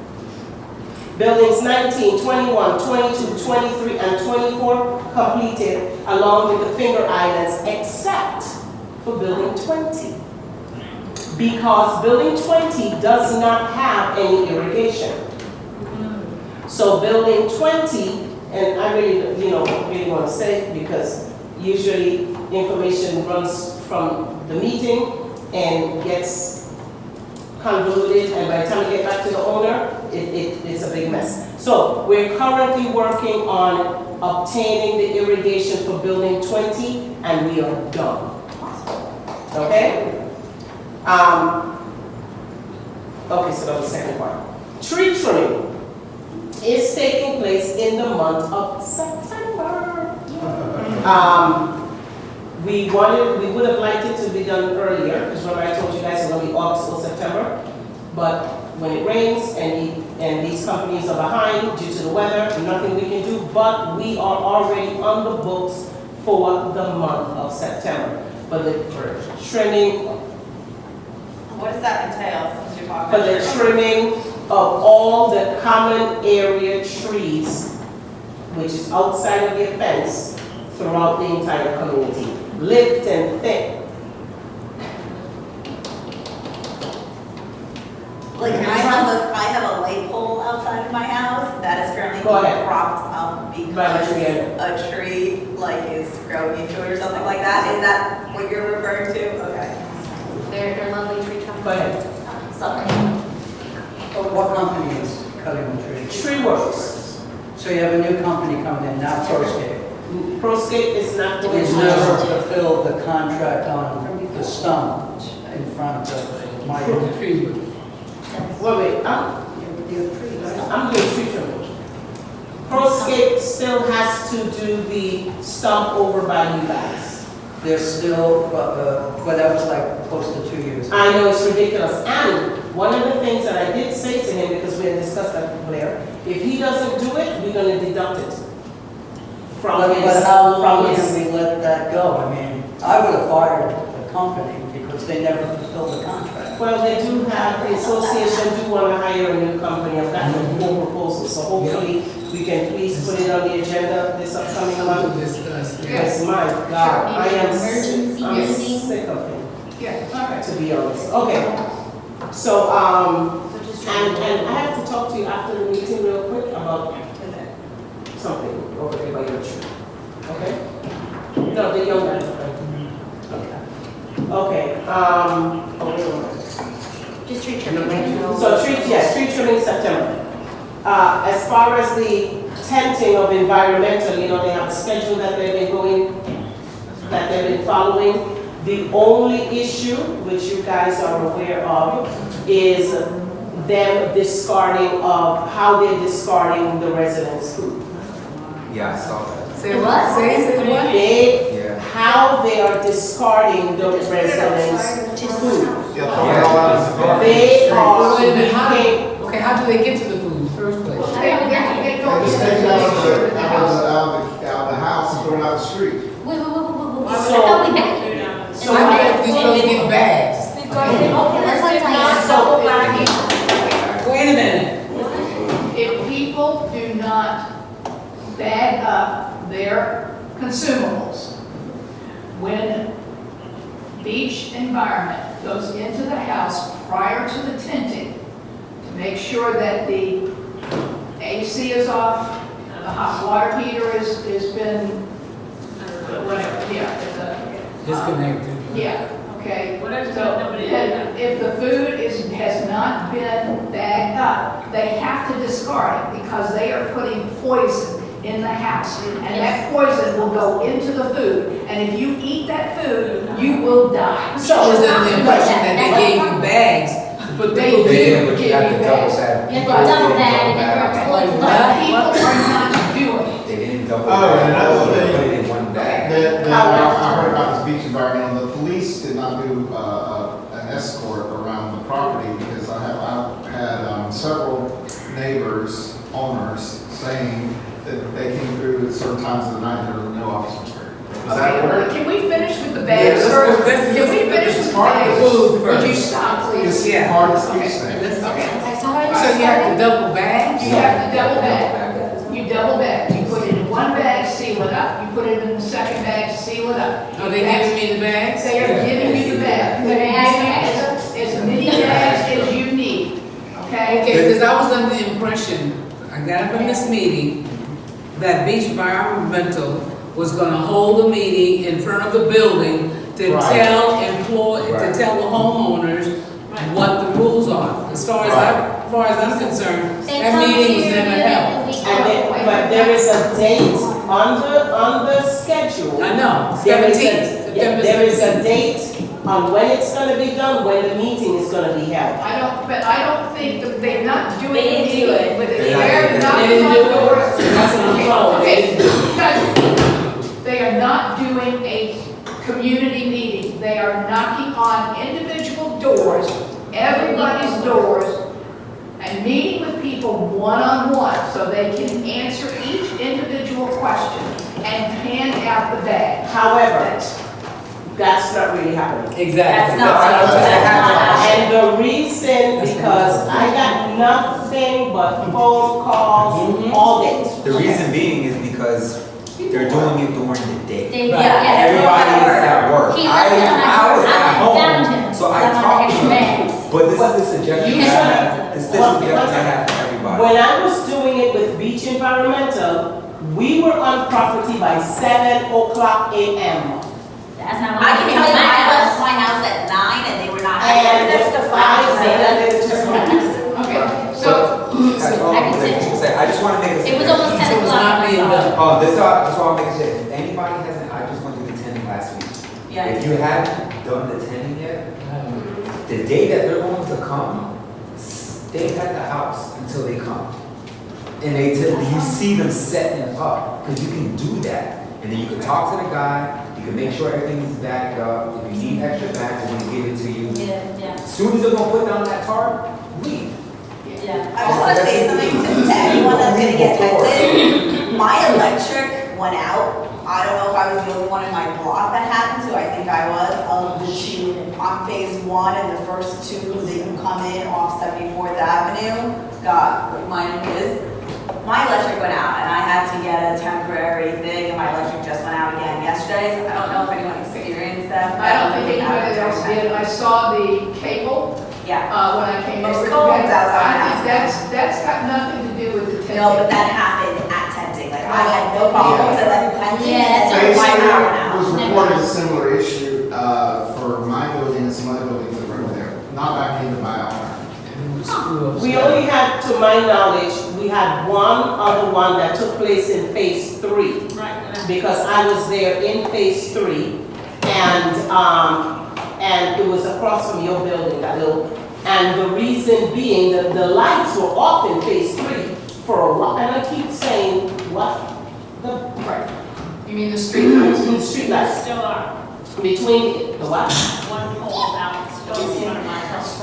Buildings 19, 21, 22, 23, and 24 completed along with the finger islands except for building 20. Because building 20 does not have any irrigation. So building 20, and I really want to say, because usually information runs from the meeting and gets convoluted, and by the time we get back to the owner, it's a big mess. So we're currently working on obtaining the irrigation for building 20, and we are done. Okay? Okay, so that was the second part. Tree trimming is taking place in the month of September. We would have liked it to be done earlier, because remember I told you guys it's going to be August or September, but when it rains and these companies are behind due to the weather, nothing we can do, but we are already on the books for the month of September. For the trimming, What does that entail, since you're talking for about? the trimming of all the common area trees, which is outside of your fence, throughout the entire community. Lift and thick. Like, I have a light pole outside of my house that is currently Go ahead. being propped up By the tree, because a tree, like, is growing into it or something like that. Is that what you're referring to? Okay. They're lovely tree trunks. Go ahead. Sorry. What company is cutting the trees? Tree Works. So you have a new company coming in, not Proscape. Proscape is not doing He's never fulfilled the contract on the stump in front of my Tree wood. Wait, I'm doing tree trimming. Proscape still has to do the stump over by you guys. They're still, but that was like close to 2 years ago. I know it's ridiculous. And one of the things that I did say to him, because we had discussed that with Blaire, if he doesn't do it, we're going to deduct it from But his. how long from his- can we let that go? I mean, I would have fired the company because they never fulfilled the contract. Well, they do have, the association do want to hire a new company. I've gotten 4 proposals, so hopefully we can please put it on the agenda this upcoming month. Discuss. Yes, my God, I am Emergency I'm meeting. sick of him, Yeah, all right. to be honest. Okay, so, So just and I have to talk to you after the meeting real quick about something over there by your tree. Okay? No, the young man. Okay, Just tree trimming, right? so tree trimming September. As far as the tenting of environmental, they have a schedule that they've been following. The only issue, which you guys are aware of, is them discarding of how they're discarding the residents' food. Yeah, I saw that. Say what? Say what? Yeah. How they are discarding the residents' food. Yeah, throw it all out of the garbage. They are Wait a minute, leaving. okay, how do they get to the food in the first place? They just take it out of the house and throw it out the street. Wait. I So- thought we back. So I I- think we're supposed to get bags. Okay, let's let Diane. Wait a minute. If people do not bag up their consumables, when beach environment goes into the house prior to the tenting, to make sure that the AC is off, the hot water heater is been, whatever, Disconnected. yeah, okay. So if the food has not been bagged up, they have to discard it because they are putting poison in the house. And that poison will go into the food. And if you eat that food, you will die. So I was under the impression that they gave you bags to put the food They in. did, but you have to double that. You have to double that, and then you're told But people are not doing it. They didn't double Oh, that. and another They thing- put it in one bag. I heard about this beach environment, the police did not do an escort around the property because I've had several neighbors, owners, saying that they came through at certain times of the night, there were no officers there. Is that Okay, correct? can we finish with the Yeah, bags let's- first? let's- Can we finish with the part of the bags? food Would you first. stop, please? It's Yeah. part of the speech thing. Okay. So you have to double bags? You have to double bag. You double bag. You put it in one bag, seal it up. You put it in the second bag, seal it up. Are they giving me the bags? They are giving you the bag. They're giving you as many bags as you need, okay? Okay, because I was under the impression, I got it from this meeting, that Beach Environmental was gonna hold a meeting in front of the building to Right. tell Right. the homeowners what the rules are. As far as I'm concerned, They that come meeting was here never the held. week And before. but there is a date on the schedule. I know, There is 17th, yeah, September there is a 17th. date on when it's gonna be done, when the meeting is gonna be held. I don't think that they're not doing They didn't do anything it. with it. They're not They're doing it. knocking They didn't on do it. doors. That's what I'm told. Okay, guys, they are not doing a community meeting. They are knocking on individual doors, everybody's doors, and meeting with people one-on-one so they can answer each individual question and hand out the bag. However, that's not really happening. Exactly. That's not- And the reason, because I got nothing but phone calls all day. The reason being is because they're doing it during the day. They, Right. yeah, Everybody is at work. He left it on my I was door. at I found home, him. so I Some of the talked to extra him. bags. But this is the suggestion I have, this is the suggestion I have for everybody. When I was doing it with Beach Environmental, we were on property by 7 o'clock a.m. That's not what I can they tell did you, in my I left house. my house at 9 and they were not. And That's the I said that it was just. Okay, so, That's all I'm saying. I just want to make a It was suggestion. almost 10 So it's o'clock. not when I being saw it. done. Oh, that's all I'm making sure. If anybody hasn't, I just went to the tenant last week. Yeah. If you haven't done the tenant yet, the day that they're going to come, stay at the house until they come. And you see them setting up, because you can do that. And then you can talk to the guy, you can make sure everything is backed up. If you need extra bags, they're gonna give it to you. Yeah, As soon as they're gonna put down that tarp, leave. yeah. I just want to say something to anyone that's gonna get tempted. My electric went out. I don't know if I was the only one in my block that happened to. I think I was. Of the two on phase 1 and the first 2 that you come in off 74th Avenue. God, what my name is. My electric went out and I had to get a temporary thing and my electric just went out again yesterday. So I don't know if anyone experienced that. I don't think anybody else did. I saw the cable, Yeah. when I came There's over. cones outside I my think that's got nothing to do with the tenant. No, but that happened at tenting. Like I had no problems at like tenting. Yeah, and that's it's what like I'm my hour saying. now. It was reported a similar issue for my building and some other buildings that were over there, not back into my owner. We only had, to my knowledge, we had one other one that took place in phase 3. Right. Because I was there in phase 3, and it was across from your building, that little, and the reason being that the lights were off in phase 3 for a while, and I keep saying, what? You mean the street lights? The street lights, Still are. between the what? One pole out, still in front of my house.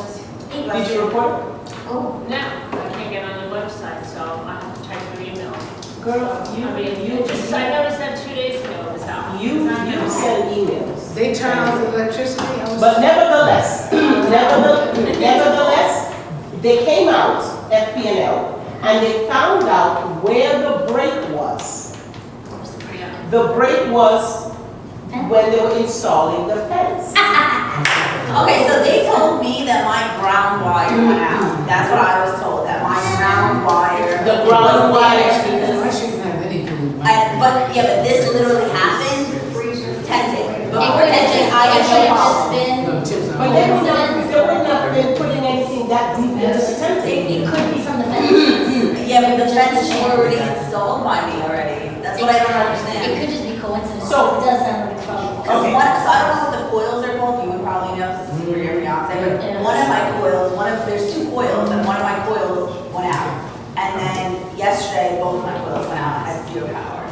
Did you report? Oh, No, I can't get on the website, so I have to type an email. Girl, I mean, I noticed that 2 days ago it was out. you It's not gonna- send emails. They turn off the electricity? I was- But nevertheless, they came out, FP&L, and they found out where the break was. Yeah. The break was when they were installing the fence. Okay, so they told me that my ground wire went out. That's what I was told, that my ground wire. The ground was wire. damaged I because- shouldn't have any food. But this literally happened tenting. it Before could have tenting, just, I it had should no have just problem. been, No chips on. But they were not been putting anything that deep into the it, tenting. it could be from the fences. Yeah, but the fences were already installed by me already. That's what I don't It understand. could just be coincidence. So- It does sound like it's probably. Because Okay. one, so I don't know what the coils are called, you would probably know, since this is for your fiance, but one of my coils, there's two coils, and one of my coils went out. And then yesterday, both my coils went out, I had zero power.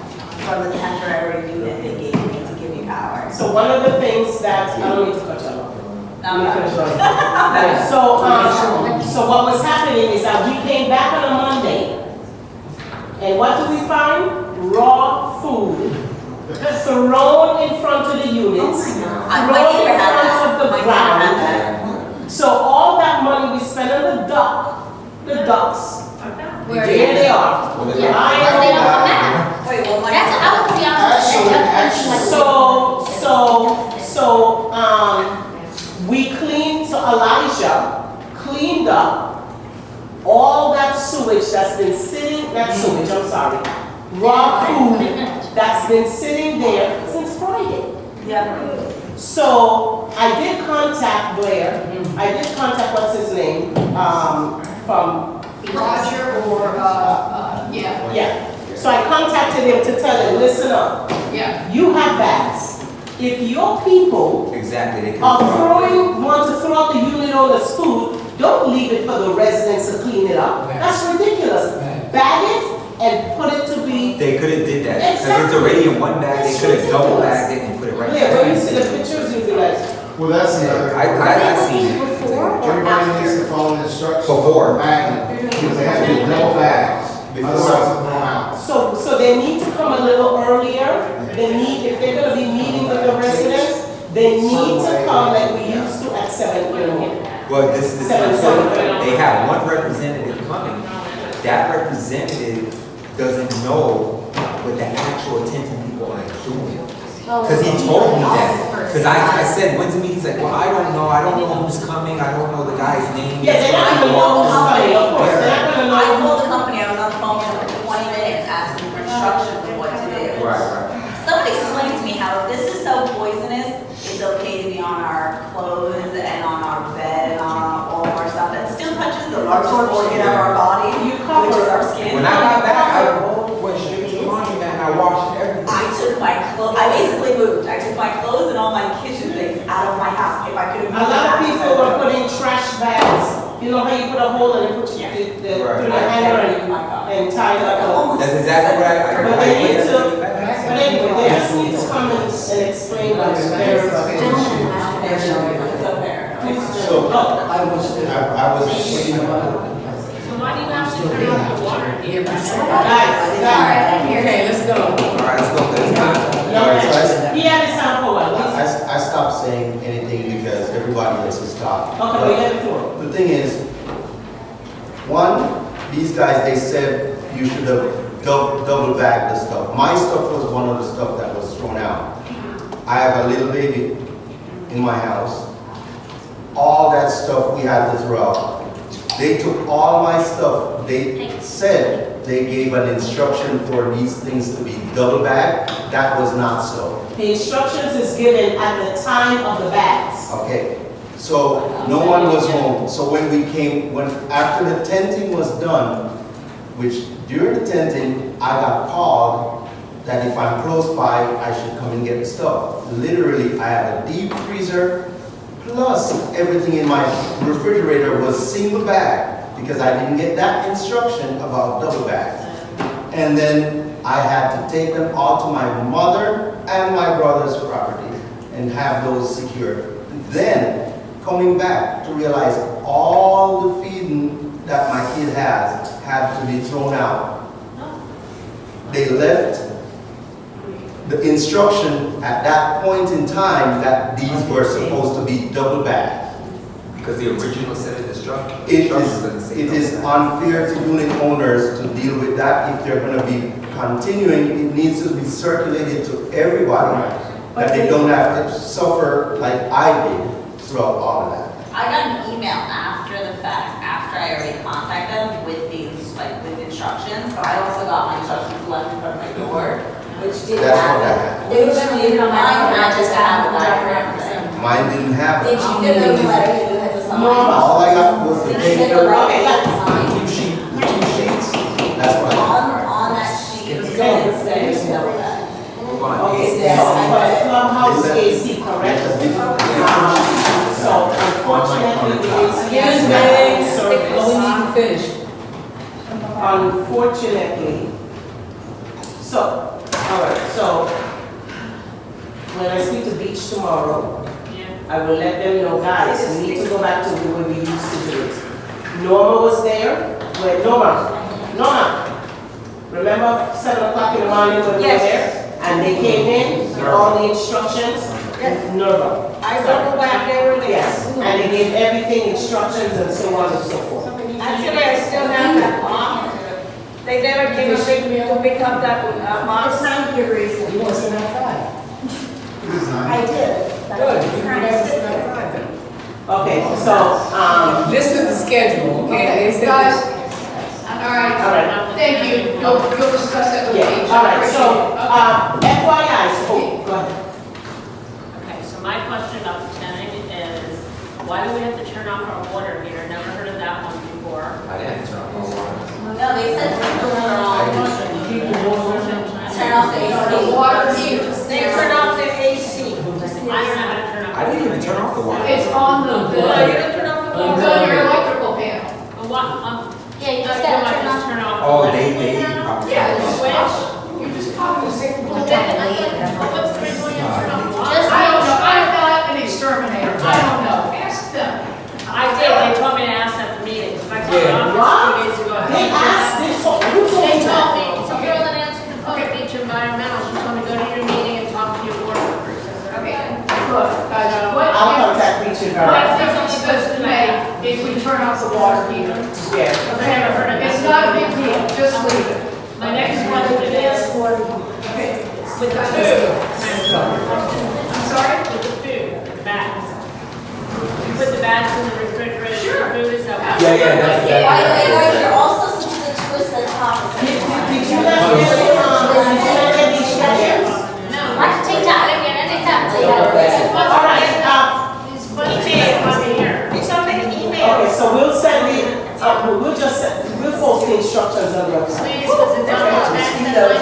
From the temporary unit they gave me to give me power. So one of the things that, I don't need to cut you off. No, Let me no. finish going. So what was happening is that we came back on a Monday, and what do we find? Raw food thrown in front of the units, My thrown neighbor in had front that. of the My neighbor had ground. So all that money we spent on the ducks, Where- here they are. Yeah, because they don't come back. Wait, well, my. That's, I would be honest. We cleaned, so Elijah cleaned up all that sewage that's been sitting, not sewage, I'm sorry, raw food that's been sitting there since Friday. Yeah. So I did contact Blaire, I did contact, what's his name, from, Roger or, yeah, yeah. So I contacted him to tell him, listen up, yeah. you have bags. If your people Exactly, they can. want to throw out the unit owner's food, don't leave it for the residents to clean it up. That's ridiculous. Bag it and put it to be, They could have did that, because it's Exactly. already in one bag, they That's could have double ridiculous. bagged it and put it right yeah, when you back. see the pictures, you'll be like, Well, that's another. I seen it. Before or Everybody needs after? to follow the instructions. Before. Bagging, because they have to be double bags. Otherwise, they'll throw them out. so they need to come a little earlier. They need, if they're gonna be meeting with the residents, they need to come like we used to at 7 in the morning. Well, this is, they have one representative coming. That representative doesn't know what the actual attention people are doing. Because he told me that. Because I said, when's the meeting? He's like, well, I don't know who's coming, I don't know the guy's name. Yeah, they're not gonna know who's coming, of course, they're not gonna I know. called the company, I was on the phone for like 20 minutes asking for instructions on what to do. Right. Somebody explained to me how if this is so poisonous, it's okay to be on our clothes and on our bed and on all of our stuff that still touches the largest organ of our body, which is our skin. When I got back, I went straight to the laundromat and I washed everything. I took my clothes, I basically moved. I took my clothes and all my kitchen things out of my house. If I could have A moved lot of that, people were putting trash bags, you know how you put a hole and you put through the hanger and tie it up. That's exactly what I But they need to, but anyway, they just need to come and explain what they're. So, I was, I was. So why do you have to turn off the water here? Guys, Okay, let's go. Alright, let's go, let's go. no, he had his hand for what? I stopped saying anything because everybody else has stopped. Okay, we had it for. The thing is, one, these guys, they said you should have double bagged the stuff. My stuff was one of the stuff that was thrown out. I have a little baby in my house. All that stuff we had to throw out. They took all my stuff. They said they gave an instruction for these things to be double bagged. That was not so. The instructions is given at the time of the bags. Okay, so no one was home. So when we came, after the tenting was done, which during the tenting, I got called that if I'm close by, I should come and get the stuff. Literally, I had a deep freezer, plus everything in my refrigerator was single bag, because I didn't get that instruction about double bags. And then I had to take them all to my mother and my brother's property and have those secured. Then, coming back to realize all the feeding that my kid has had to be thrown out. They left the instruction at that point in time that these were supposed to be double bagged. Because the original set of instructions It doesn't say is double bag. unfair to unit owners to deal with that. If they're going to be continuing, it needs to be circulated to everybody, that they don't have to suffer like I did throughout all of that. I got an email after the fact, after I already contacted them with these, with instructions, but I also got my instructions left in front of my door, which didn't That's what happen. happened. They were gonna leave it on my Mine, phone, I just have the diagram. diagram. Mine didn't have Did it. you get the letter you had to sign? All I got was the Did you get the paper, letter you had to sign? the two sheets in-house AC, correct? So unfortunately, the AC is not service. Oh, we need to finish. Unfortunately. So, all right, so when I speak to Beach tomorrow, I will let them know, guys, we need to go back to the way we used to do it. Norma was there, Norma, remember 7 o'clock in the morning when we were there? And they came in with all the instructions? Yes. Norma. I double back everything. Yes, and they gave everything, instructions and so on and so forth. Actually, I still have that box. They never came to pick up that box. It's 90 degrees. You want to send outside? It is I nice. did. Good. You Trying can to never sit send there. outside. Okay, so, This is the schedule, okay? Okay, They said guys, this- all right, all right. thank you. You'll discuss that with Yeah, each. all right, so, Okay. FYI, so, go ahead. Okay, so my question about the tenant is, why do we have to turn off our water heater? Never heard of that one before. I didn't turn off my water. No, they said turn the water on. Keep the water on. Turn off the AC. The water heater. They turn off the AC. I don't know how to turn off. I didn't even turn off the water. It's on No, the, you don't turn off the it's water. on your electrical panel. What, Yeah, you just I gotta just turn off. turn off. Oh, the they electric probably. Yeah, The switch? You're just talking to six people. Well, then, what's the reason why you turn off the water? Just I don't know, I'm not an exterminator, I don't know, ask them. I did, they told me to ask at the meeting. I told the Yeah. office 2 days ago. They asked, who told They you told that? me, some girl that answered the phone at Beach Environmental, she's gonna go to your meeting and talk to your board members. I said, Okay, okay. look, guys, I'll contact Beach what Environmental. difference does it make if we turn off the water heater? Yeah. I've never heard of that. It's not a big deal, just leave it. My next question is, Okay. with the food. I'm sorry? With the food, the bags. You put the bags in the refrigerator, Sure. the food is out. Yeah, yeah, that's exactly. By the way, guys, you're also supposed to twist the top. Did you not get these stretchers? No. Watch TikTok, I didn't get any TikTok. All right, It's supposed to be on here. It's on the email. okay, so we'll send we'll just send, we'll post the instructions on the website. Please, because it's down at my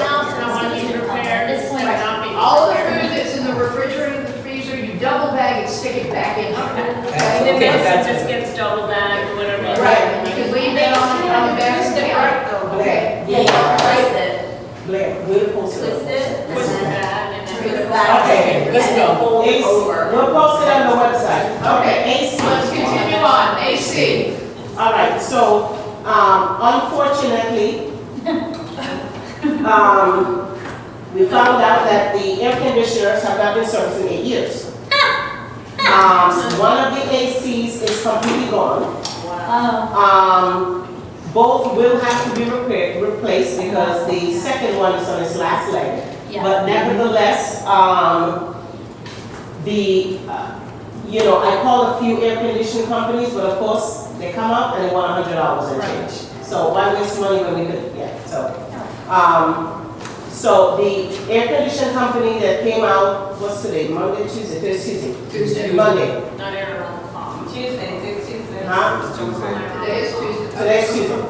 house and I want to be prepared. This might not be. All of the food that's in the refrigerator, the freezer, you double bag and stick it back in. And Okay? then it just gets double bagged, whatever. it is. Right, you can leave that on the back of the counter. Blaire, Yeah, you twist it. Blaire, we'll post Twist it. it. Twist the bag and then. Twist it back. Okay, let's go. Fold it AC, over. we'll post it on the website. Okay, AC. Let's continue on, AC. All right, so, unfortunately, we found out that the air conditioners have not been serviced in 8 years. One of the ACs is completely gone. Both will have to be replaced because the second one is on its last leg. Yeah. But nevertheless, I called a few air conditioning companies, but of course, they come up and they want $100 and change. So why waste money when we could, so the air conditioning company that came out, what's today, Monday, Tuesday, Tuesday. Monday. Not air around the clock. Tuesday, it's Tuesday. Huh? It's Tuesday. Today is Tuesday. Today's Tuesday.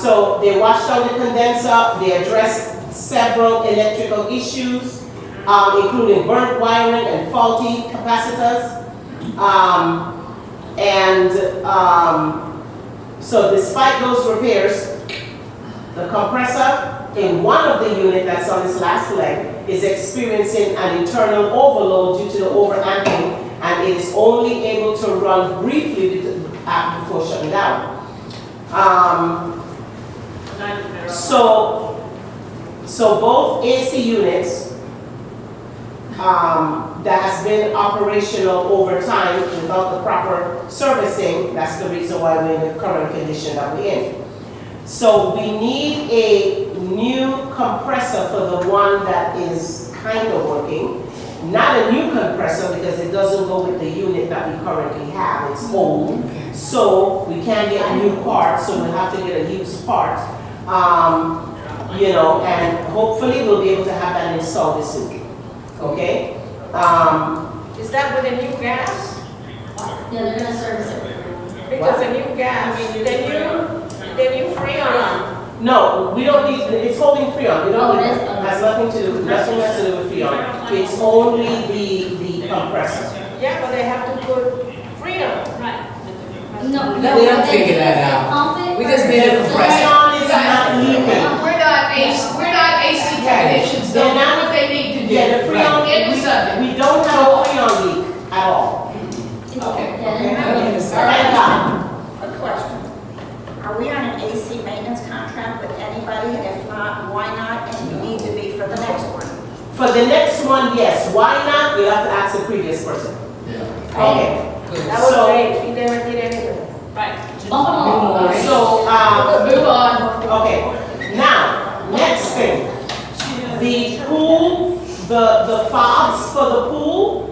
So they washed out the condenser, they addressed several electrical issues, including burnt wiring and faulty capacitors. So despite those repairs, the compressor in one of the units that's on its last leg is experiencing an internal overload due to the overamping, and it is only able to run briefly before shutting down. So both AC units that has been operational over time without the proper servicing, that's the reason why we're in the current condition that we're in. So we need a new compressor for the one that is kind of working. Not a new compressor because it doesn't go with the unit that we currently have, it's old. So we can't get new parts, so we'll have to get a used part. And hopefully we'll be able to have that installed this week, okay? Is that with a new gas? Yeah, they're gonna service it. Because a new gas, the new Freon. No, we don't need, it's holding Freon, we Oh, don't it need is? that. has nothing to do with Freon. It's only the compressor. Yeah, but they have to put Freon. Right. No. Let them figure that out. We just need The a compressor. Freon is not leaking. We're not AC technicians, They're don't know not- what they need to do. Yeah, the Freon, Get the subject. we don't have a Freon leak at all. Okay. Thank God. A question. Are we on an AC maintenance contract with anybody? And if not, why not? And you need to be for the next one. For the next one, yes. Why not? We'll have to ask the previous person. Yeah. Okay. That was great, he never did anything. Right. Oh. So, Move on. okay. Now, next thing. The pool, the fobs for the pool.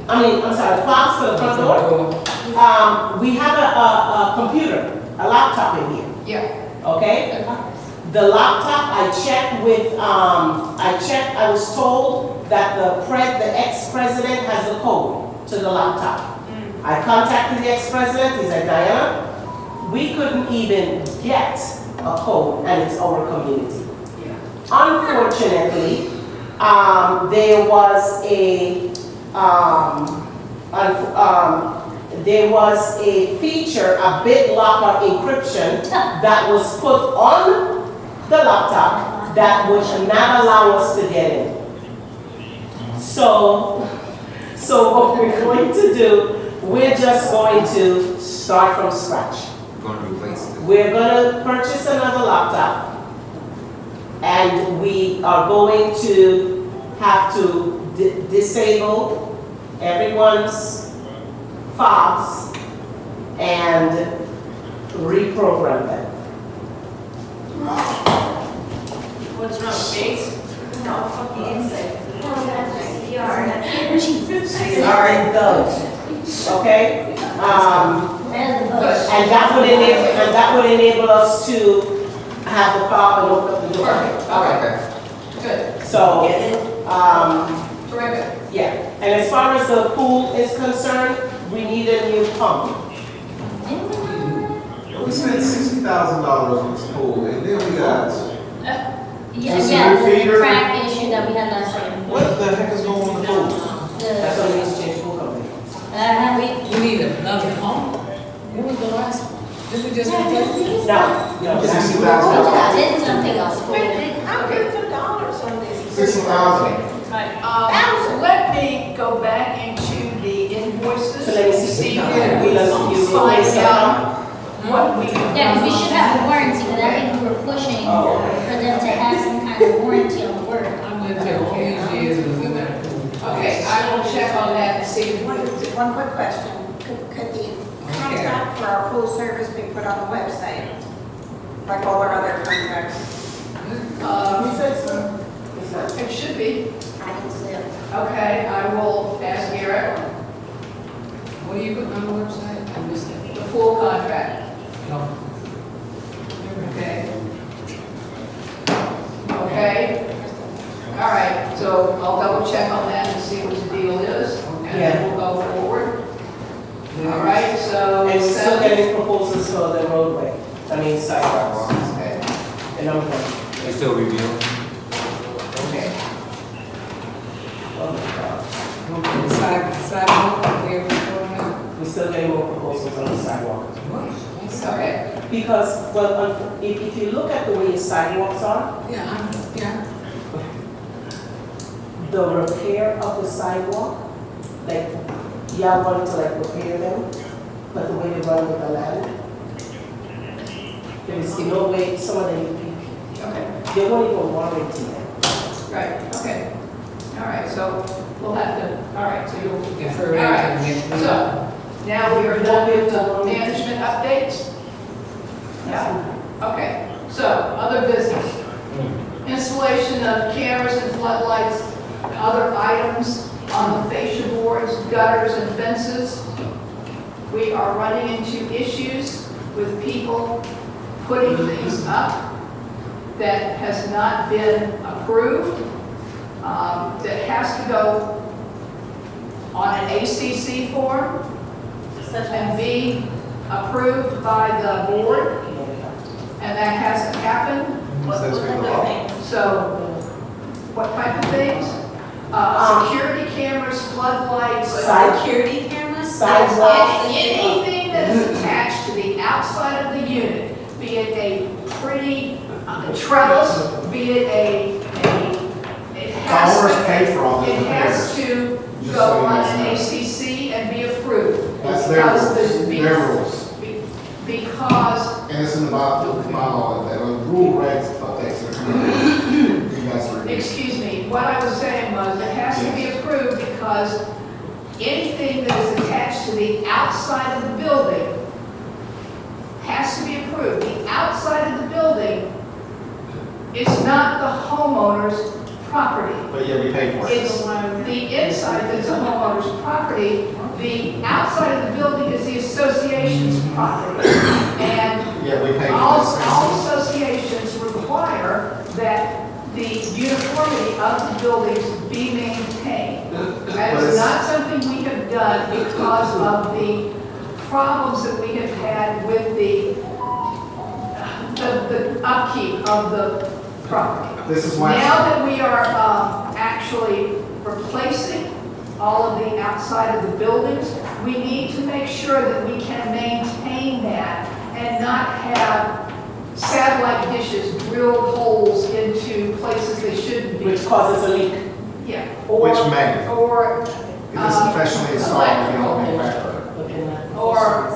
I'm sorry, fobs for the front door. We have a computer, a laptop in here. Yeah. Okay? The laptop, I was told that the ex-president has the code to the laptop. I contacted the ex-president, he said, Diana, we couldn't even get a code and it's our community. Unfortunately, there was a feature, a BitLocker encryption that was put on the laptop that would not allow us to get in. So what we're going to do, we're just going to start from scratch. We're gonna replace it. We're going to purchase another laptop, and we are going to have to disable everyone's fobs and reprogram them. What's wrong, Bates? No, fucking insane. Sorry, those, okay? And that would enable us to have the fob and open up the door. Okay. Good. So, Terrific. yeah, and as far as the pool is concerned, we need a new pump. We spent $60,000 on this pool, and then we got, Yeah, Just a yeah, the feeder? crack issue that we had last time. what the heck is going on with the pool? That's why we need to change pool company. We need another pump. What was the last one? Did we just replace it? No. $60,000. Did something else. Hundreds of dollars on this. $60,000. Right. Let me go back into the invoices. So let me see. See Yeah, where we we find love you. out what we. Yeah, because we should have a warranty, but I think we were pushing Oh, okay. for them to have some kind of warranty on the work. I'm gonna tell all these years it was in that pool. Okay, I will check on that and see. One quick question. Could the contract for our pool service be put on the website? Like all our other contracts? Who said so? It's not. It should be. I can see it. Okay, I will ask Garrett, What are you putting on the website? I missed it. the pool contract. No. Okay. Okay. All right, so I'll double check on that and see what the deal is, and then we'll go forward. All right, so. And we're still getting proposals for the roadway, sidewalks. Okay. And everything. We still reviewing. Okay. Oh my God. Sidewalk there before We're still getting more proposals on the sidewalk. Okay. Because, if you look at the way sidewalks are, Yeah. the repair of the sidewalk, like, y'all wanted to repair them, but the way they run with the land, there is no way, some of them, Okay. they won't even warranty them. Right, okay. All right, so we'll have to, all right, so you'll. Defer All that right, to the next meeting. so now we are done with the management updates? Yeah, okay. So, other business. Installation of cameras and floodlights, and other items on the fascia boards, gutters, and fences. We are running into issues with people putting things up that has not been approved, that has to go on an ACC form and be approved by the board, and that hasn't happened. What type of things? So, what type of things? Security cameras, floodlights. Security cameras? Sidewalks. Anything that is attached to the outside of the unit, be it a pretty trellis, be it it has Homeowners to, pay for all the it has repairs. to Just go so you on guys an know. ACC and be approved. That's their Because rules, the- their rules. Because, And it's in the bylaw, that rule regs updates are coming. You guys are. excuse me, what I was saying was it has to be approved because anything that is attached to the outside of the building has to be approved. The outside of the building is not the homeowner's property. But yeah, we pay for it. It's the inside that's a homeowner's property. The outside of the building is the association's property. And Yeah, we pay for all this. associations require that the uniformity of the buildings be maintained. That is not something we have done because of the problems that we have had with the upkeep of the property. This is why. Now that we are actually replacing all of the outside of the buildings, we need to make sure that we can maintain that and not have satellite dishes drilled holes into places they shouldn't be. Which causes a leak. Yeah. Which may. Or. If it's professionally installed, we don't manufacture it. Or,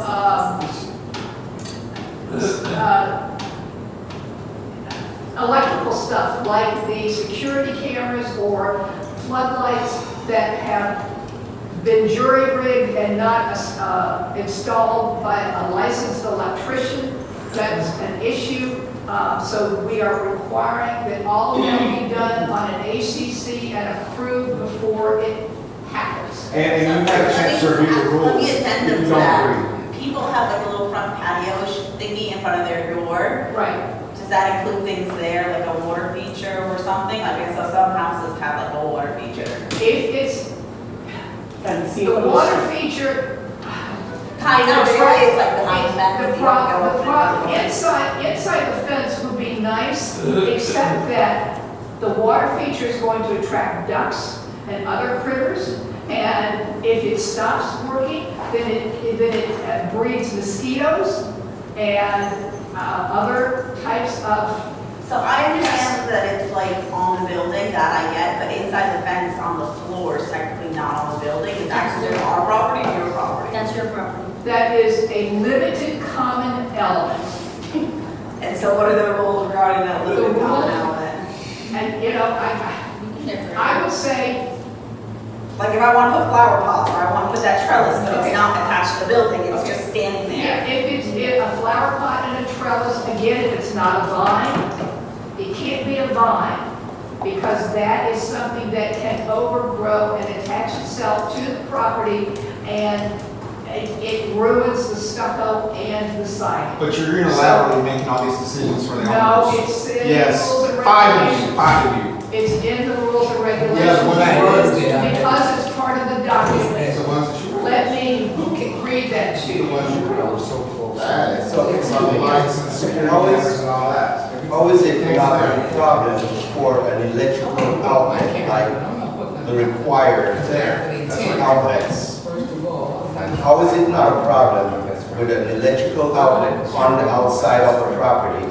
electrical stuff like the security cameras or floodlights that have been jury-rigged and not installed by a licensed electrician. That's an issue. So we are requiring that all of that be done on an ACC and approved before it happens. And you have a chance to review the Let rules me if addend you to don't that. agree. People have like a little front patio thingy in front of their door. Right. Does that include things there, like a water feature or something? Like I saw some houses have like a water feature. If it's And see the what water feature, Kind of, really, it's like behind the fence. the you don't go problem, up inside the fence would be nice, except that the water feature is going to attract ducks and other critters. And if it stops working, then it breeds mosquitoes and other types of. So I understand that it's like on the building, that I get, but inside the fence on the floor is technically not on the building. Is that considered our property or your property? That's your property. That is a limited common element. And so what are the rules regarding that limited The common rule- element? And, you know, I would say, Like if I want to put flower pots, or I want to put that trellis, but it's not attached to the building, it's just standing yeah, there. if a flower pot and a trellis, again, if it's not a vine, it can't be a vine, because that is something that can overgrow and attach itself to the property, and it ruins the stucco and the siding. But you're unilaterally making all these decisions for the No, homeowners. it's in the Yes, rules and five of you. It's in the rules and Yeah, regulations. well, that Because it's part of the document. The ones that you wrote. Let me read that to The you. ones you wrote were so close. So It's on the lights and security cameras and all that. How is it not a problem for an electrical outlet like the required outlets? First of all, How is it not a problem with an electrical outlet on the outside of the property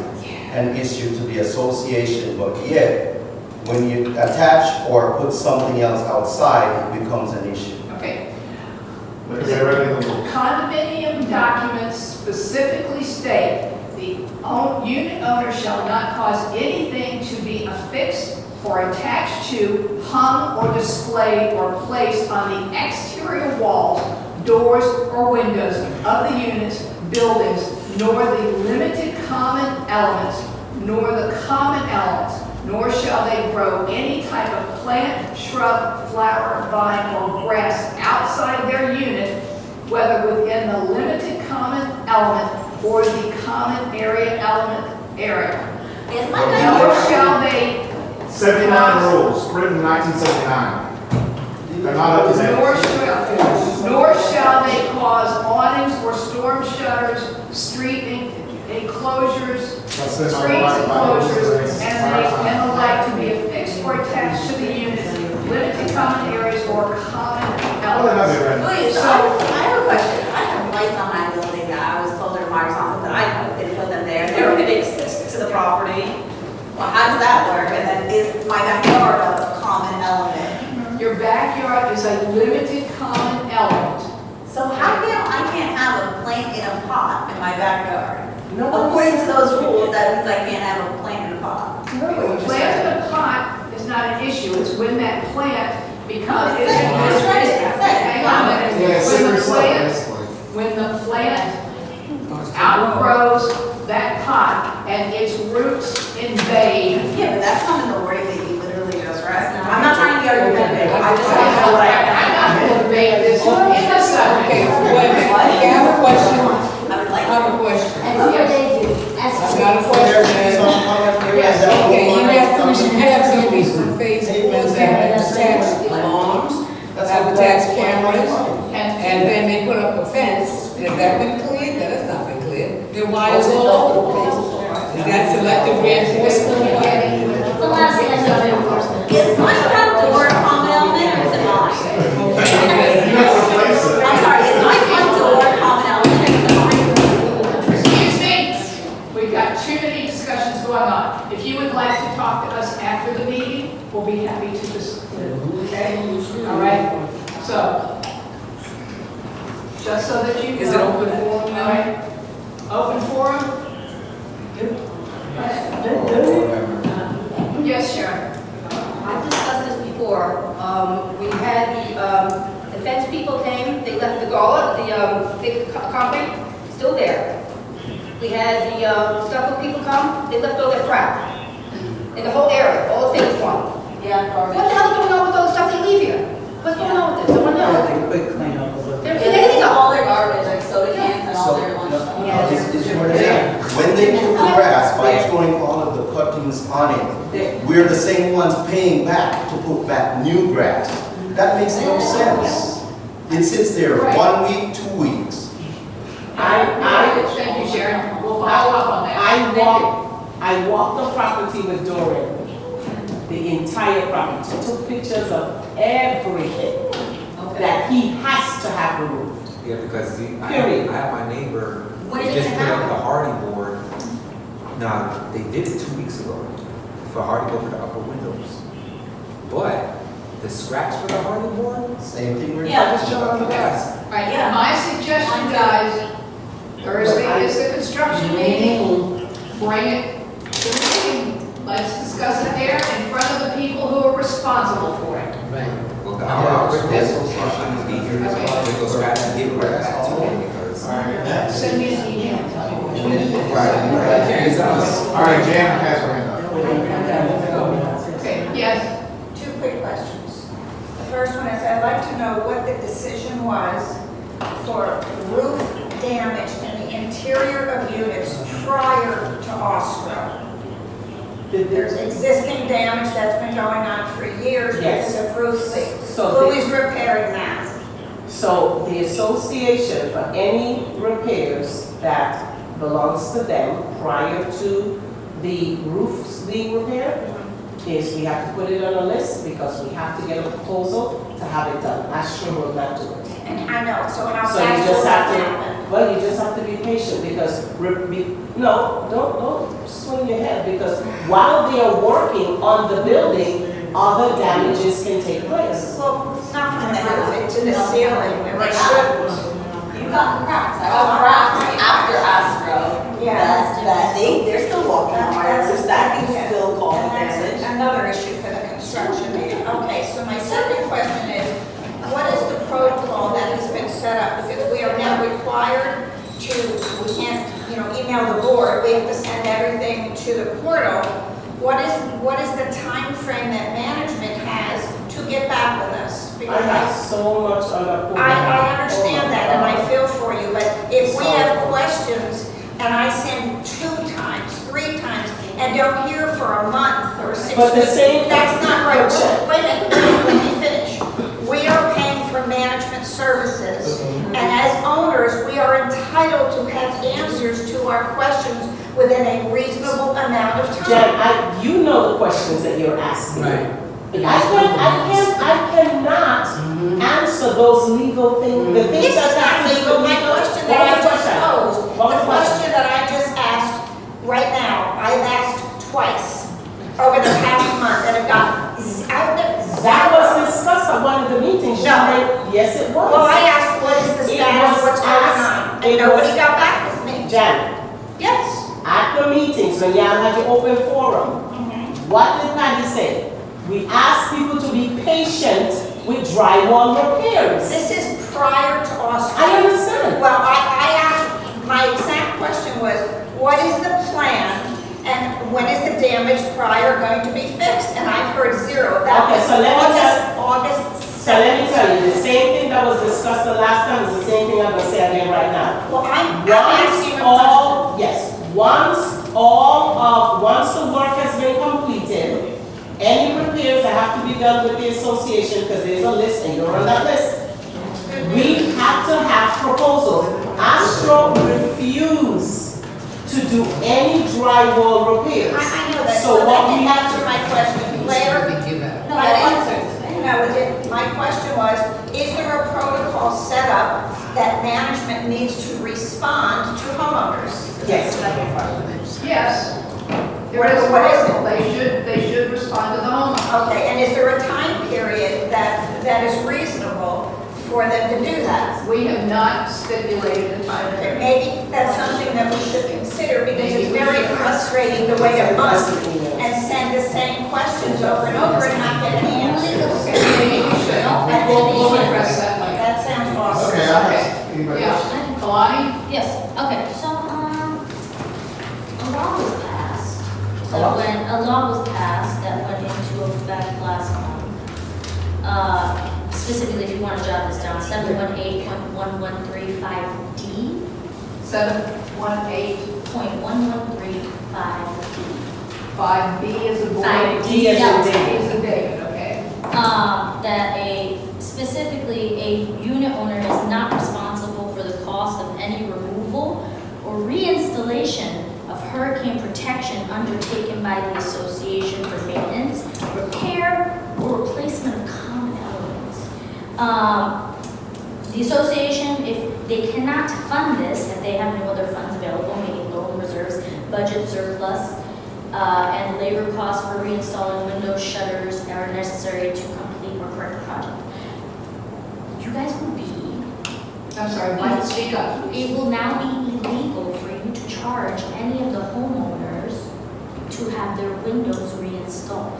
and issue to the association, but yet when you attach or put something else outside, it becomes an issue? Okay. Because they read in the rules. Condominium documents specifically state the unit owner shall not cause anything to be affixed or attached to, hung or displayed or placed on the exterior walls, doors or windows of the units, buildings, nor the limited common elements, nor the common elements, nor shall they grow any type of plant, shrub, flower, vine, or grass outside their unit, whether within the limited common element or the common area element area. Is my Nor shall they 79 rules, written in 1979. They're not up to date. Nor shall they cause awnings or storm shutters, street enclosures, That's it, screens, enclosures, and and the like to be affixed or attached to the unit, limited common areas or common elements. Wait, so I have a question. I have lights on my building that I was told they're Microsoft, that I didn't put them there. They're affixed to the property. Well, how does that work? And then is my backyard a common element? Your backyard is a limited common element. So how come I can't have a plant in a pot in my backyard? No, According to those rules, that means I can't have a plant in a pot. Plant in a pot is not an issue, it's when that plant becomes. It's right, it's right. Hang on a minute. Yeah, When the plant outgrows that pot and its roots invade. Yeah, but that's not in the wording that you literally just read. I'm not trying to be argumentative, I just want to know what I I'm not going to debate this in the subject. Okay, wait a minute. I have a question. I would like. I have a question. And what they do, ask. I've got a question. Okay, you have some these phases that have attached alarms, have attached cameras, and then they put up a fence. Has that been cleared? That has not been cleared. There are wires all over the place. Is that selective reinforcement? It's a lot of selective reinforcement. Is my front door a common element or is it not? I'm sorry, is my front door a common element or is it not? Excuse me, we've got too many discussions going on. If you would like to talk to us after the meeting, we'll be happy to discuss. Okay? All right? So, just so that you know. Is it open forum now? All right. Open forum? Yes, Sharon. I've discussed this before. We had the fence people came, they left the big concrete, still there. We had the stucco people come, they left all their crap in the whole area, all the things gone. Yeah, What the hell's going on with all the stuff they leave here? What's going on with this? Someone knows. They quick clean up a little. They're They cleaning leave up. all their garbage, like soda cans and all their lunch stuff. When they kill the grass by throwing all of the cuttings on it, we're the same ones paying back to put back new grass. That makes no sense. It sits there 1 week, 2 weeks. Thank you, Sharon. We'll follow up on that. I walked the property with Dorian, the entire property, took pictures of everything that he has to have removed. Yeah, because I Period. have my neighbor, What he is just it put up now? the hardy board. Now, they did it 2 weeks ago for hardy board for the upper windows. But the scraps for the hardy board, Same thing we're Yeah. talking about. yes. All right, my suggestion, guys, Thursday is the construction meeting. Bring it to the meeting. Let's discuss it there in front of the people who are responsible for it. Well, the upper association would be here as well, with those scraps and give it right back to them because. Send me an email. It's us. All right, Jan has her hand up. Okay, yes. 2 quick questions. The first one is, I'd like to know what the decision was for roof damage in the interior of units prior to Ostro. There's existing damage that's been going on for years Yes. because of roof leaks. So Who the- is repairing that? So the association, for any repairs that belongs to them prior to the roofs being repaired, is we have to put it on a list because we have to get a proposal to have it done. Astro will not do it. And I know, so how So you fast will just that have happen? to, well, you just have to be patient because, no, don't swing your head because while they are working on the building, other damages can take place. Well, not from the roof to the ceiling, and they shouldn't. You've gotten cracks. I got cracks after Astro. Yeah. They're still walking on wires, so that can still cause And that's damage. another issue for the construction meeting. Okay, so my second question is, what is the protocol that has been set up? Because we are now required to, we can't, email the board, we have to send everything to the portal. What is the time frame that management has to get back with us? I Because have so much on the portal. I understand that, and I feel for you, but if we have questions, and I send 2 times, 3 times, and don't hear for a month or 6 But the weeks, same- that's not right. Wait a minute, let me finish. We are paying for management services, and as owners, we are entitled to have answers to our questions within a reasonable amount of Jen, time. you know the questions that you're asking. Right. I cannot answer those legal things, the things This is that not legal, my question that I just posed, What was the the question? question that I just asked right now, I've asked twice over the past month, and I've got, That was discussed at one of the meetings. No. Yes, it was. Well, I asked, what is the It status, was what's going asked- on? it And nobody was- got back with me. Jan, Yes. at the meetings, when y'all had your open forum, what did Patty say? We asked people to be patient with drywall repairs. This is prior to us. I understand. Well, I asked, my exact question was, what is the plan and when is the damage prior going to be fixed? And I've heard zero. That Okay, was so let me August So let me tell you, the same thing that was discussed the last time is the same thing I'm gonna say again right now. Well, I'm asking a once the work has been completed, any repairs that have to be done with the association, because there's a list and you're on that list, we have to have proposals. Astro refused to do any drywall repairs. I know that, So so what that we can have answer to, my question. Blaire? No, that answers. No, it didn't. My question was, is there a protocol set up that management needs to respond to homeowners? yes. Yes. There is a What is it? protocol. They should respond to the homeowner. Okay, and is there a time period that is reasonable for them to do that? We have not stipulated a time Okay, period. maybe that's something that we should consider because it's very frustrating the way it must and send the same questions over and over and not get any answers. Maybe we should. I We'll think we should. address that later. That sounds awesome. Okay, I have, anybody else? Yeah. Kalani? Yes, okay, so, a law was passed. A law? A law was passed that went into effect last month. Specifically, if you want to jot this down, 718.1135D. 718. 0.1135D. 5B is a boy. 5D as in D David. is a David, okay? That specifically a unit owner is not responsible for the cost of any removal or reinstallation of hurricane protection undertaken by the association for maintenance, repair, or replacement of common elements. The association, if they cannot fund this, if they have no other funds available, meaning loan reserves, budget surplus, and labor costs for reinstalling windows, shutters are necessary to complete or correct the project. You guys will be, I'm sorry, Mike, speak up. it will now be illegal for you to charge any of the homeowners to have their windows reinstalled.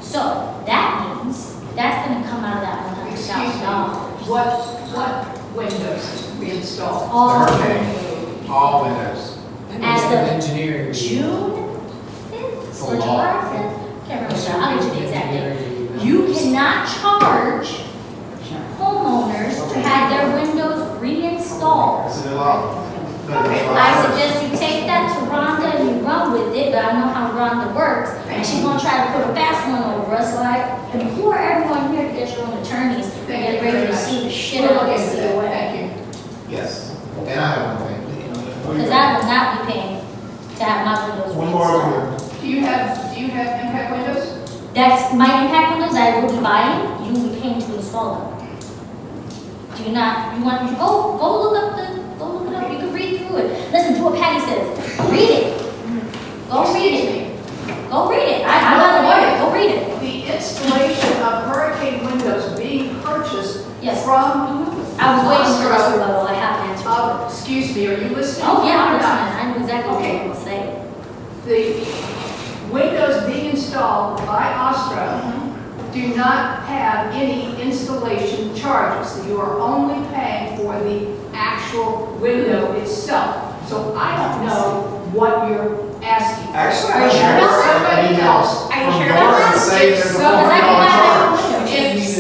So that means that's gonna come out of that Excuse me, $100,000. what windows reinstalled? All Hurricane. All windows. As the Engineering. June 5th It's a or law. July 5th? Can't remember, I'll get you the exact date. You cannot charge homeowners to have their windows reinstalled. It's a new law. I suggest you take that to Rhonda and you run with it, but I know how Rhonda works, and she's gonna try to put a fast one over us, so I implore everyone here to get your own attorneys and get ready to see the shit out of this COA. Thank you. Yes, and I have one thing. Because I will not be paying to have my windows One more reinstalled. over Do you have impact windows? That's my impact windows I will be buying, you will be paying to install them. Do you not, you want, go look up you can read through it. Listen to what Patty says, read it. Go read it. Go read it, I'm not a lawyer, go read it. The installation of hurricane windows being purchased Yes. from. I was waiting for this rebuttal, I have to answer. Excuse me, are you listening? Oh, yeah, I'm Or not? listening, I know exactly what Okay. you're gonna say. The windows being installed by Astra do not have any installation charges. You are only paying for the actual window itself. So I don't know what you're asking. Actually, Are you sure about that? Somebody else. Are you sure about that? Say there's a Because I can have $4 charge. If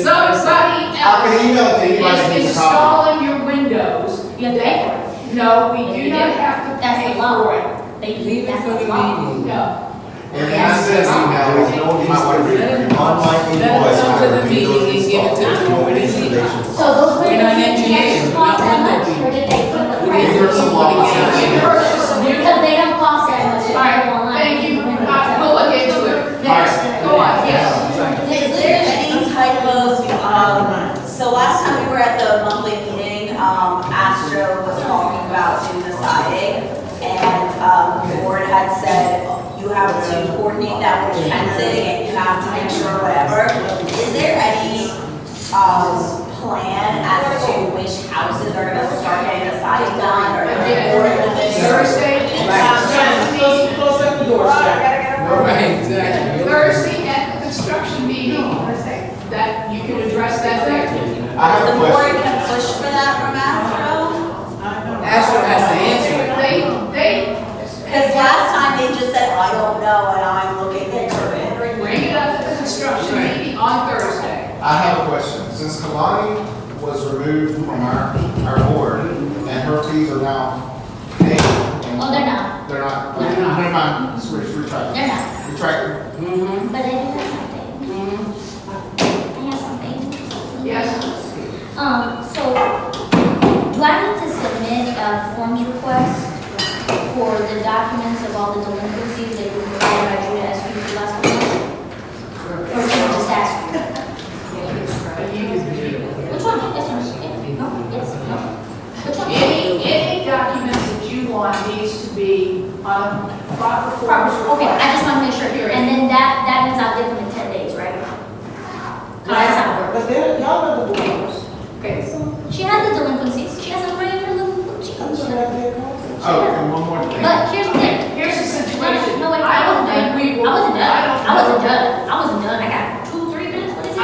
somebody I can email it to anybody that is needs a copy. installing your windows, You have to pay for it. no, we You do not have to That's pay the law. for it. They Leave it that's for the law. meeting. No. And I said email, you might want to read it. On my Let invoice, us come I to the reviewed meeting those and give it to installs. them. No installation. So those We're windows not didn't engineers, actually we're not cost that window much, or people. did they put the We price? heard some laws. Because they don't So last time we were at the monthly meeting, Astro was talking about doing the siding, and the board had said you have to coordinate that with fencing, and you have to make sure whatever. Is there any plan as to which houses are gonna start getting the siding done, or Thursday, Close up the doors, Jack. Right, exactly. Thursday at the construction meeting, that you can address that there. I have the a board question. gonna push for that from Astro? Astro has to answer. Because last time they just said, I don't know, and I'm looking into it. Bring it up at the construction meeting on Thursday. I have a question. Since Kalani was removed from our board and her fees are now paid. Oh, they're not. They're not. They're not. Never mind. Switch, retract. They're not. Retract. Mm-hmm. But I do have something. I have something. Yes. So, do I need to submit a forms request for the documents of all the delinquencies that you required I to ask you for the last couple months? Or can I just ask you? Which one? Yes or no? Yes, no? Which one? Any documents that you want needs to be on a proper form. Okay, I just want to make sure. And then that means I'll give them in 10 days, right? That's how it works. But then, y'all are the boards. Okay. She has the delinquencies. She has a regular little book. She comes with it. Oh, and one more thing. But here's the thing. Here's the situation. No, wait, I don't think we will. I wasn't done. I got 2-3 minutes. What is it?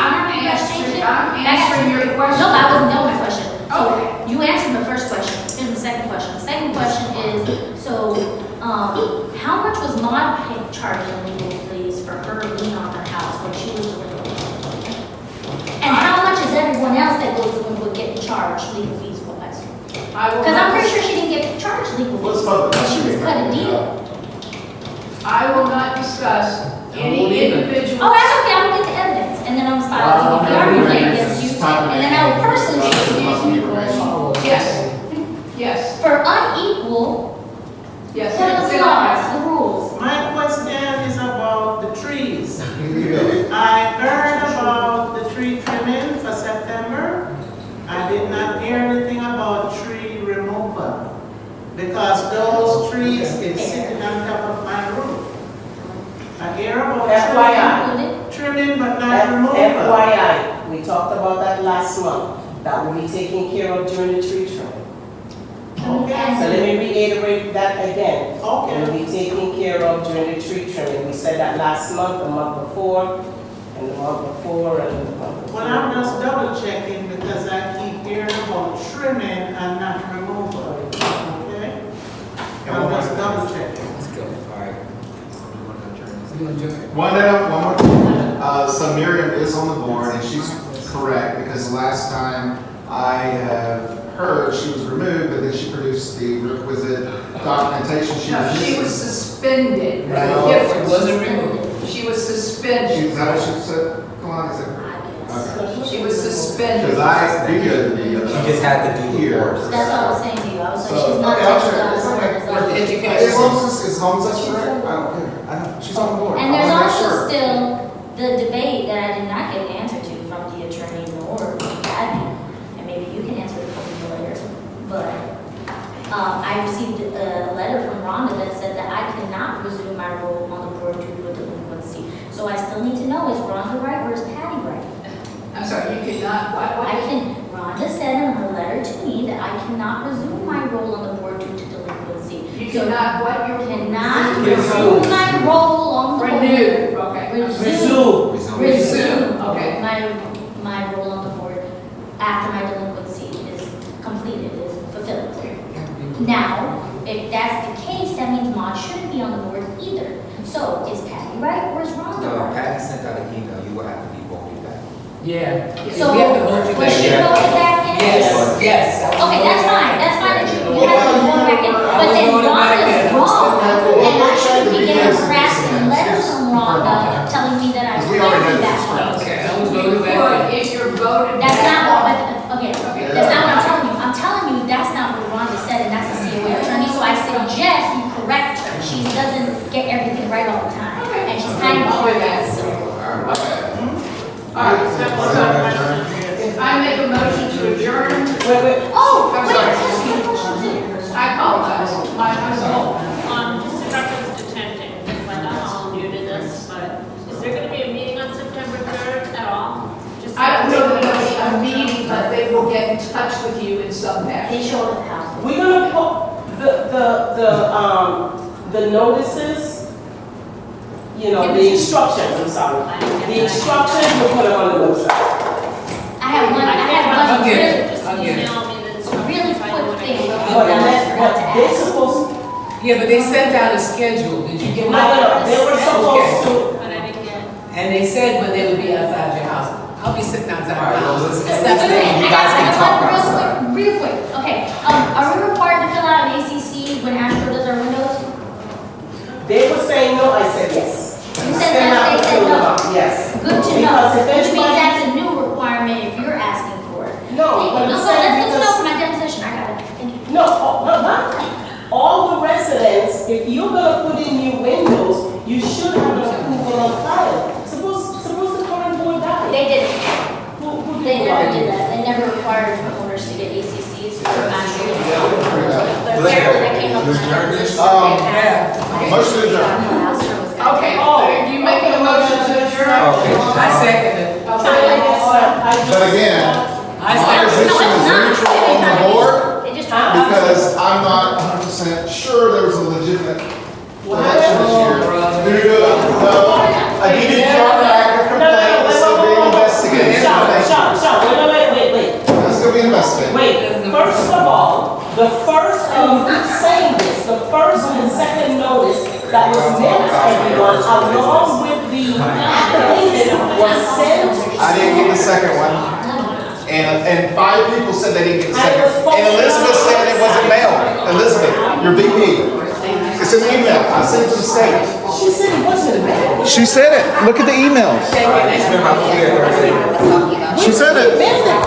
I'm answering your question. No, I wasn't done with my question. So Okay. you answered the first question. Here's the second question. The second question is, so, how much was Maud charging legal fees for her lien on her house when she was delinquent? And how much is everyone else that goes delinquent getting charged legal fees for us? Because I'm pretty sure she didn't get charged legal fees. She was cut a deal. I will not discuss any individual. Oh, that's okay, I'm gonna get the evidence, and then I'm starting to argue against you, and then I will personally sue you. Yes. Yes. For unequal, Yes. what are the laws, the rules? My question is about the trees. I heard about the tree trimming for September. I did not hear anything about tree removal, because those trees is sitting on top of my roof. I hear about FYI. trimming, but not removal. FYI, we talked about that last month. That will be taken care of during the tree trimming. Okay. So let me reiterate that again. Okay. It will be taken care of during the tree trimming. We said that last month, the month before, and the month before, and the month before. Well, I'm just double checking because I keep hearing about trimming and not removal. Okay? I'm just double checking. Let's go. All right. One more thing. So Miriam is on the board and she's correct because the last time I have heard she was removed, but then she produced the requisite documentation. No, she was suspended. Right. It wasn't removed. She was suspended. Is that what she said? Come on, is it? Okay. She was suspended. Because I videoed the video. She just had to do here. That's what I was saying to you, I was like, So, she's not okay, I'll touching check. It's us. okay. As long as that's correct, I don't care. She's on the board. And I there's wanna make also sure. still the debate that I did not get an answer to from the attorney nor Abby, and maybe you can answer it for me later, but I received a letter from Rhonda that said that I cannot resume my role on the board due to a delinquency. So I still need to know, is Rhonda right or is Patty right? I'm sorry, you cannot, Rhonda said in her letter to me that I cannot resume my role on the board due to delinquency. you So cannot, what you cannot resume my role on the board. renew, okay. Resume. Okay. My role on the board after my delinquency is completed, is fulfilled. Now, if that's the case, that means Maud shouldn't be on the board either. So is Patty right or is Rhonda No, right? Patty sent out an email, you will have to be voted back. Yeah. So, We have to vote you was she back. voted back in? Yes. Okay, that's fine that you have to vote back in. But then Rhonda's wrong, and I shouldn't be getting harassing letters from Rhonda telling me that I can't be back. Okay, I was voted back. But if you're voted. That's back- not what, okay, that's not what I'm telling you. I'm telling you that's not what Rhonda said, and that's a COA attorney, so I suggest you correct her. She doesn't get everything right all the time, and she's kind of curious, so. All right. That's what I'm asking. Oh, I'm wait, sorry. just one question. I apologize. My fault. Just in reference to tenting, because like I'm all new to this, but is there gonna be a meeting on September 3rd at all? Just I don't know that there'll be a meeting, but they will get in touch with you in some fashion. They showed the house. We're gonna put the notices, you know, the instructions, I'm sorry. The instructions, we'll put them on the website. I have one I'll get it. Just I'll get it. email me the a really quick thing. But they're supposed, Yeah, but they sent out a schedule. Did you get no, one? they were supposed to, But I didn't get. And they said when they would be outside your house. I'll be sitting outside All right, my well, house. let's- That's the You guys can talk outside. Real quick, okay, are we required to fill out an ACC when Astro does our windows? they were saying no, I said yes. You said yes, they said no. Yes. Good to know, Because if which means anybody- that's a new requirement if you're asking for it. No, but I'm saying Let's go because, for my deposition, I got it, thank you. no, all the residents, if you're gonna put in new windows, you should have an approval on file. Suppose the current board died. They did it. Who They did never that? did that, they never required homeowners to get ACCs for actual. But Blaire, apparently that came up. let's adjourn this. Motion to adjourn. Okay, do you make a motion to adjourn? Okay. I second it. But again, I my second it. position is neutral on the board They just. because I'm not 100% sure there was a legitimate election this year. Due to a GDPR active complaint that's still being investigated. Sean, wait. That's still being investigated. Wait, first of all, the first, and I'm saying this, the first and second notice that was mailed to everyone along with the application was sent. I didn't get the second one. And 5 people said they didn't get the second. And Elizabeth said it wasn't mailed. Elizabeth, your VP. It's an email. I sent it to the state. She said it wasn't mailed. She said it. Look at the emails. It's been about 3 or 30 days. She said it. Mailed it.